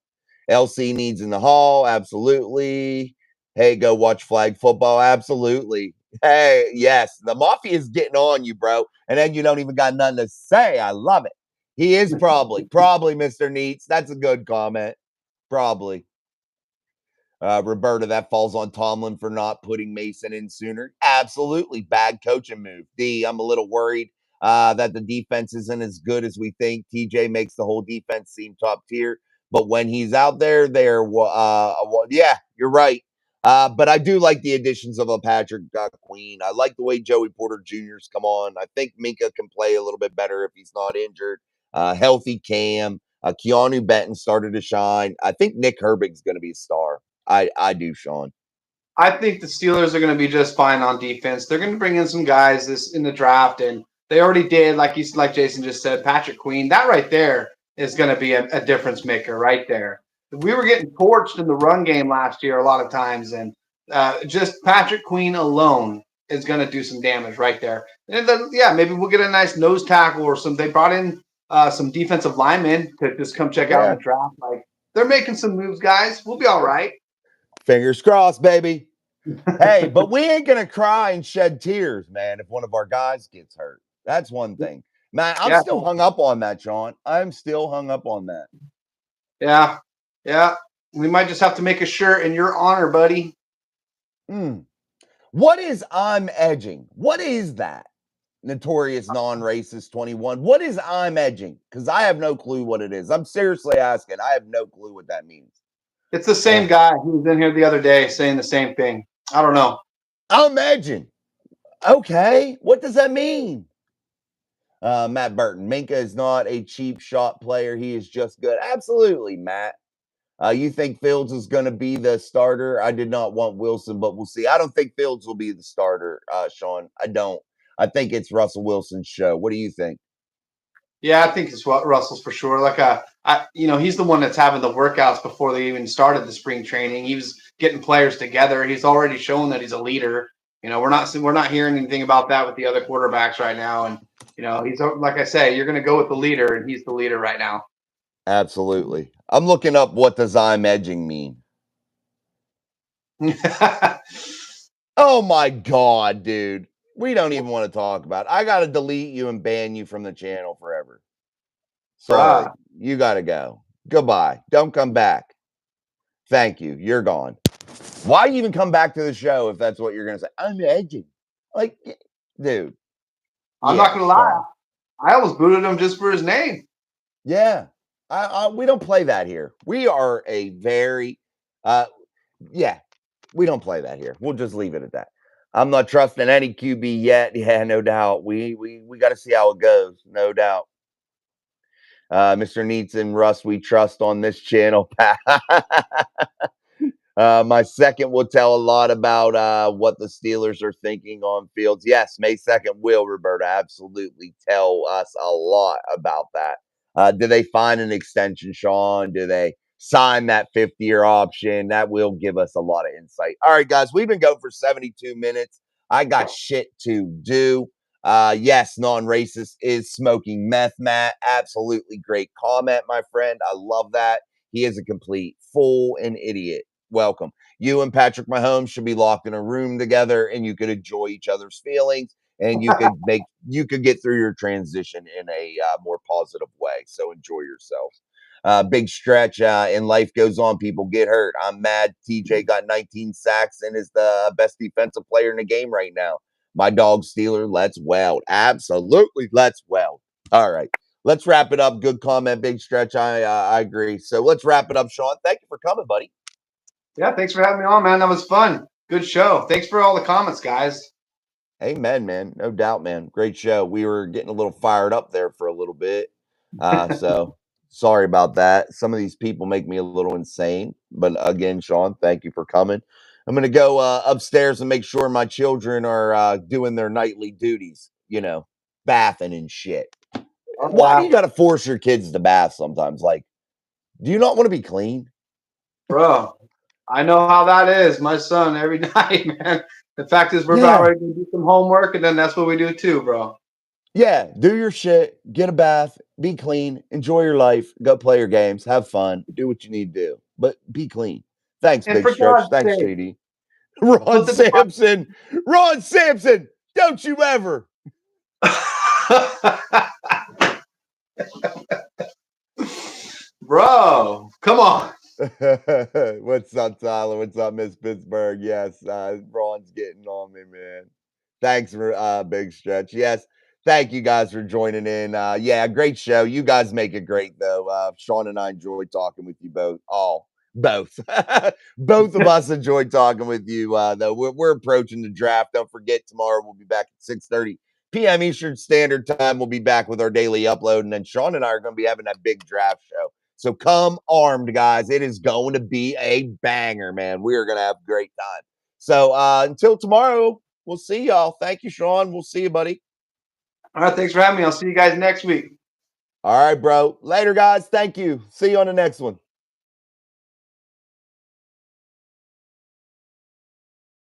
LC needs in the hall. Absolutely. Hey, go watch flag football. Absolutely. Hey, yes, the mafia is getting on you, bro. And then you don't even got nothing to say. I love it. He is probably Mr. Neats. That's a good comment. Probably. Roberta, that falls on Tomlin for not putting Mason in sooner. Absolutely. Bad coaching move. D, I'm a little worried that the defense isn't as good as we think. TJ makes the whole defense seem top tier. But when he's out there, yeah, you're right. But I do like the additions of a Patrick Queen. I like the way Joey Porter Jr.'s come on. I think Minka can play a little bit better if he's not injured. Healthy Cam. Keanu Benton started to shine. I think Nick Herbig's going to be a star. I do, Sean. I think the Steelers are going to be just fine on defense. They're going to bring in some guys this in the draft, and they already did, like Jason just said, Patrick Queen. That right there is going to be a difference maker right there. We were getting torched in the run game last year a lot of times, and just Patrick Queen alone is going to do some damage right there. And then, yeah, maybe we'll get a nice nose tackle or some. They brought in some defensive linemen to just come check out in the draft. Like, they're making some moves, guys. We'll be all right. Fingers crossed, baby. Hey, but we ain't gonna cry and shed tears, man, if one of our guys gets hurt. That's one thing. Man, I'm still hung up on that, Sean. I'm still hung up on that. Yeah. Yeah. We might just have to make a shirt in your honor, buddy. What is I'm edging? What is that? Notorious non-racist 21. What is I'm edging? Because I have no clue what it is. I'm seriously asking. I have no clue what that means. It's the same guy who was in here the other day saying the same thing. I don't know. I'm edging. Okay. What does that mean? Matt Burton. Minka is not a cheap shot player. He is just good. Absolutely, Matt. You think Fields is going to be the starter? I did not want Wilson, but we'll see. I don't think Fields will be the starter, Sean. I don't. I think it's Russell Wilson's show. What do you think? Yeah, I think it's Russell's for sure. He's the one that's having the workouts before they even started the spring training. He was getting players together. He's already shown that he's a leader. We're not hearing anything about that with the other quarterbacks right now. And he's, like I say, you're going to go with the leader, and he's the leader right now. Absolutely. I'm looking up what does I'm edging mean. Oh my God, dude. We don't even want to talk about it. I got to delete you and ban you from the channel forever. Sorry. You got to go. Goodbye. Don't come back. Thank you. You're gone. Why even come back to the show if that's what you're going to say? I'm edging. Like, dude. I'm not going to lie. I almost booted him just for his name. Yeah. We don't play that here. We are a very, we don't play that here. We'll just leave it at that. I'm not trusting any QB yet. Yeah, no doubt. We got to see how it goes. No doubt. Mr. Neats and Russ, we trust on this channel. My second will tell a lot about what the Steelers are thinking on Fields. Yes, May 2nd will, Roberta, absolutely tell us a lot about that. Do they find an extension, Sean? Do they sign that 50-year option? That will give us a lot of insight. All right, guys, we've been going for 72 minutes. I got shit to do. Yes, non-racist is smoking meth, Matt. Absolutely great comment, my friend. I love that. He is a complete fool and idiot. Welcome. You and Patrick Mahomes should be locked in a room together, and you could enjoy each other's feelings, and you could get through your transition in a more positive way. So enjoy yourself. Big stretch, and life goes on. People get hurt. I'm mad. TJ got 19 sacks and is the best defensive player in the game right now. My dog Steeler, let's weld. Absolutely, let's weld. All right. Let's wrap it up. Good comment, big stretch. I agree. So let's wrap it up, Sean. Thank you for coming, buddy. Yeah, thanks for having me on, man. That was fun. Good show. Thanks for all the comments, guys. Amen, man. No doubt, man. Great show. We were getting a little fired up there for a little bit. So sorry about that. Some of these people make me a little insane. But again, Sean, thank you for coming. I'm going to go upstairs and make sure my children are doing their nightly duties, bathing and shit. Why do you got to force your kids to bath sometimes? Like, do you not want to be clean? Bro, I know how that is. My son every night, man. The fact is, we're about ready to do some homework, and then that's what we do too, bro. Yeah, do your shit, get a bath, be clean, enjoy your life, go play your games, have fun, do what you need to do. but be clean. Thanks, And Big for Stretch. God's Thanks, sake, JD. Ron put the Sampson. Ron Sampson. Don't you ever. Bro, come on. What's up, Tyler? What's up, Miss Pittsburgh? Yes, Ron's getting on me, man. Thanks for Big Stretch. Yes, thank you guys for joining in. Yeah, great show. You guys make it great, though. Sean and I enjoy talking with you both. Both. Both of us enjoy talking with you, though. We're approaching the draft. Don't forget, tomorrow we'll be back at 6:30 p.m. Eastern Standard Time. We'll be back with our daily upload, and then Sean and I are going to be having that big draft show. So come armed, guys. It is going to be a banger, man. We are going to have a great time. So until tomorrow, we'll see y'all. Thank you, Sean. We'll see you, buddy. All right, thanks for having me. I'll see you guys next week. All right, bro. Later, guys. Thank you. See you on the next one.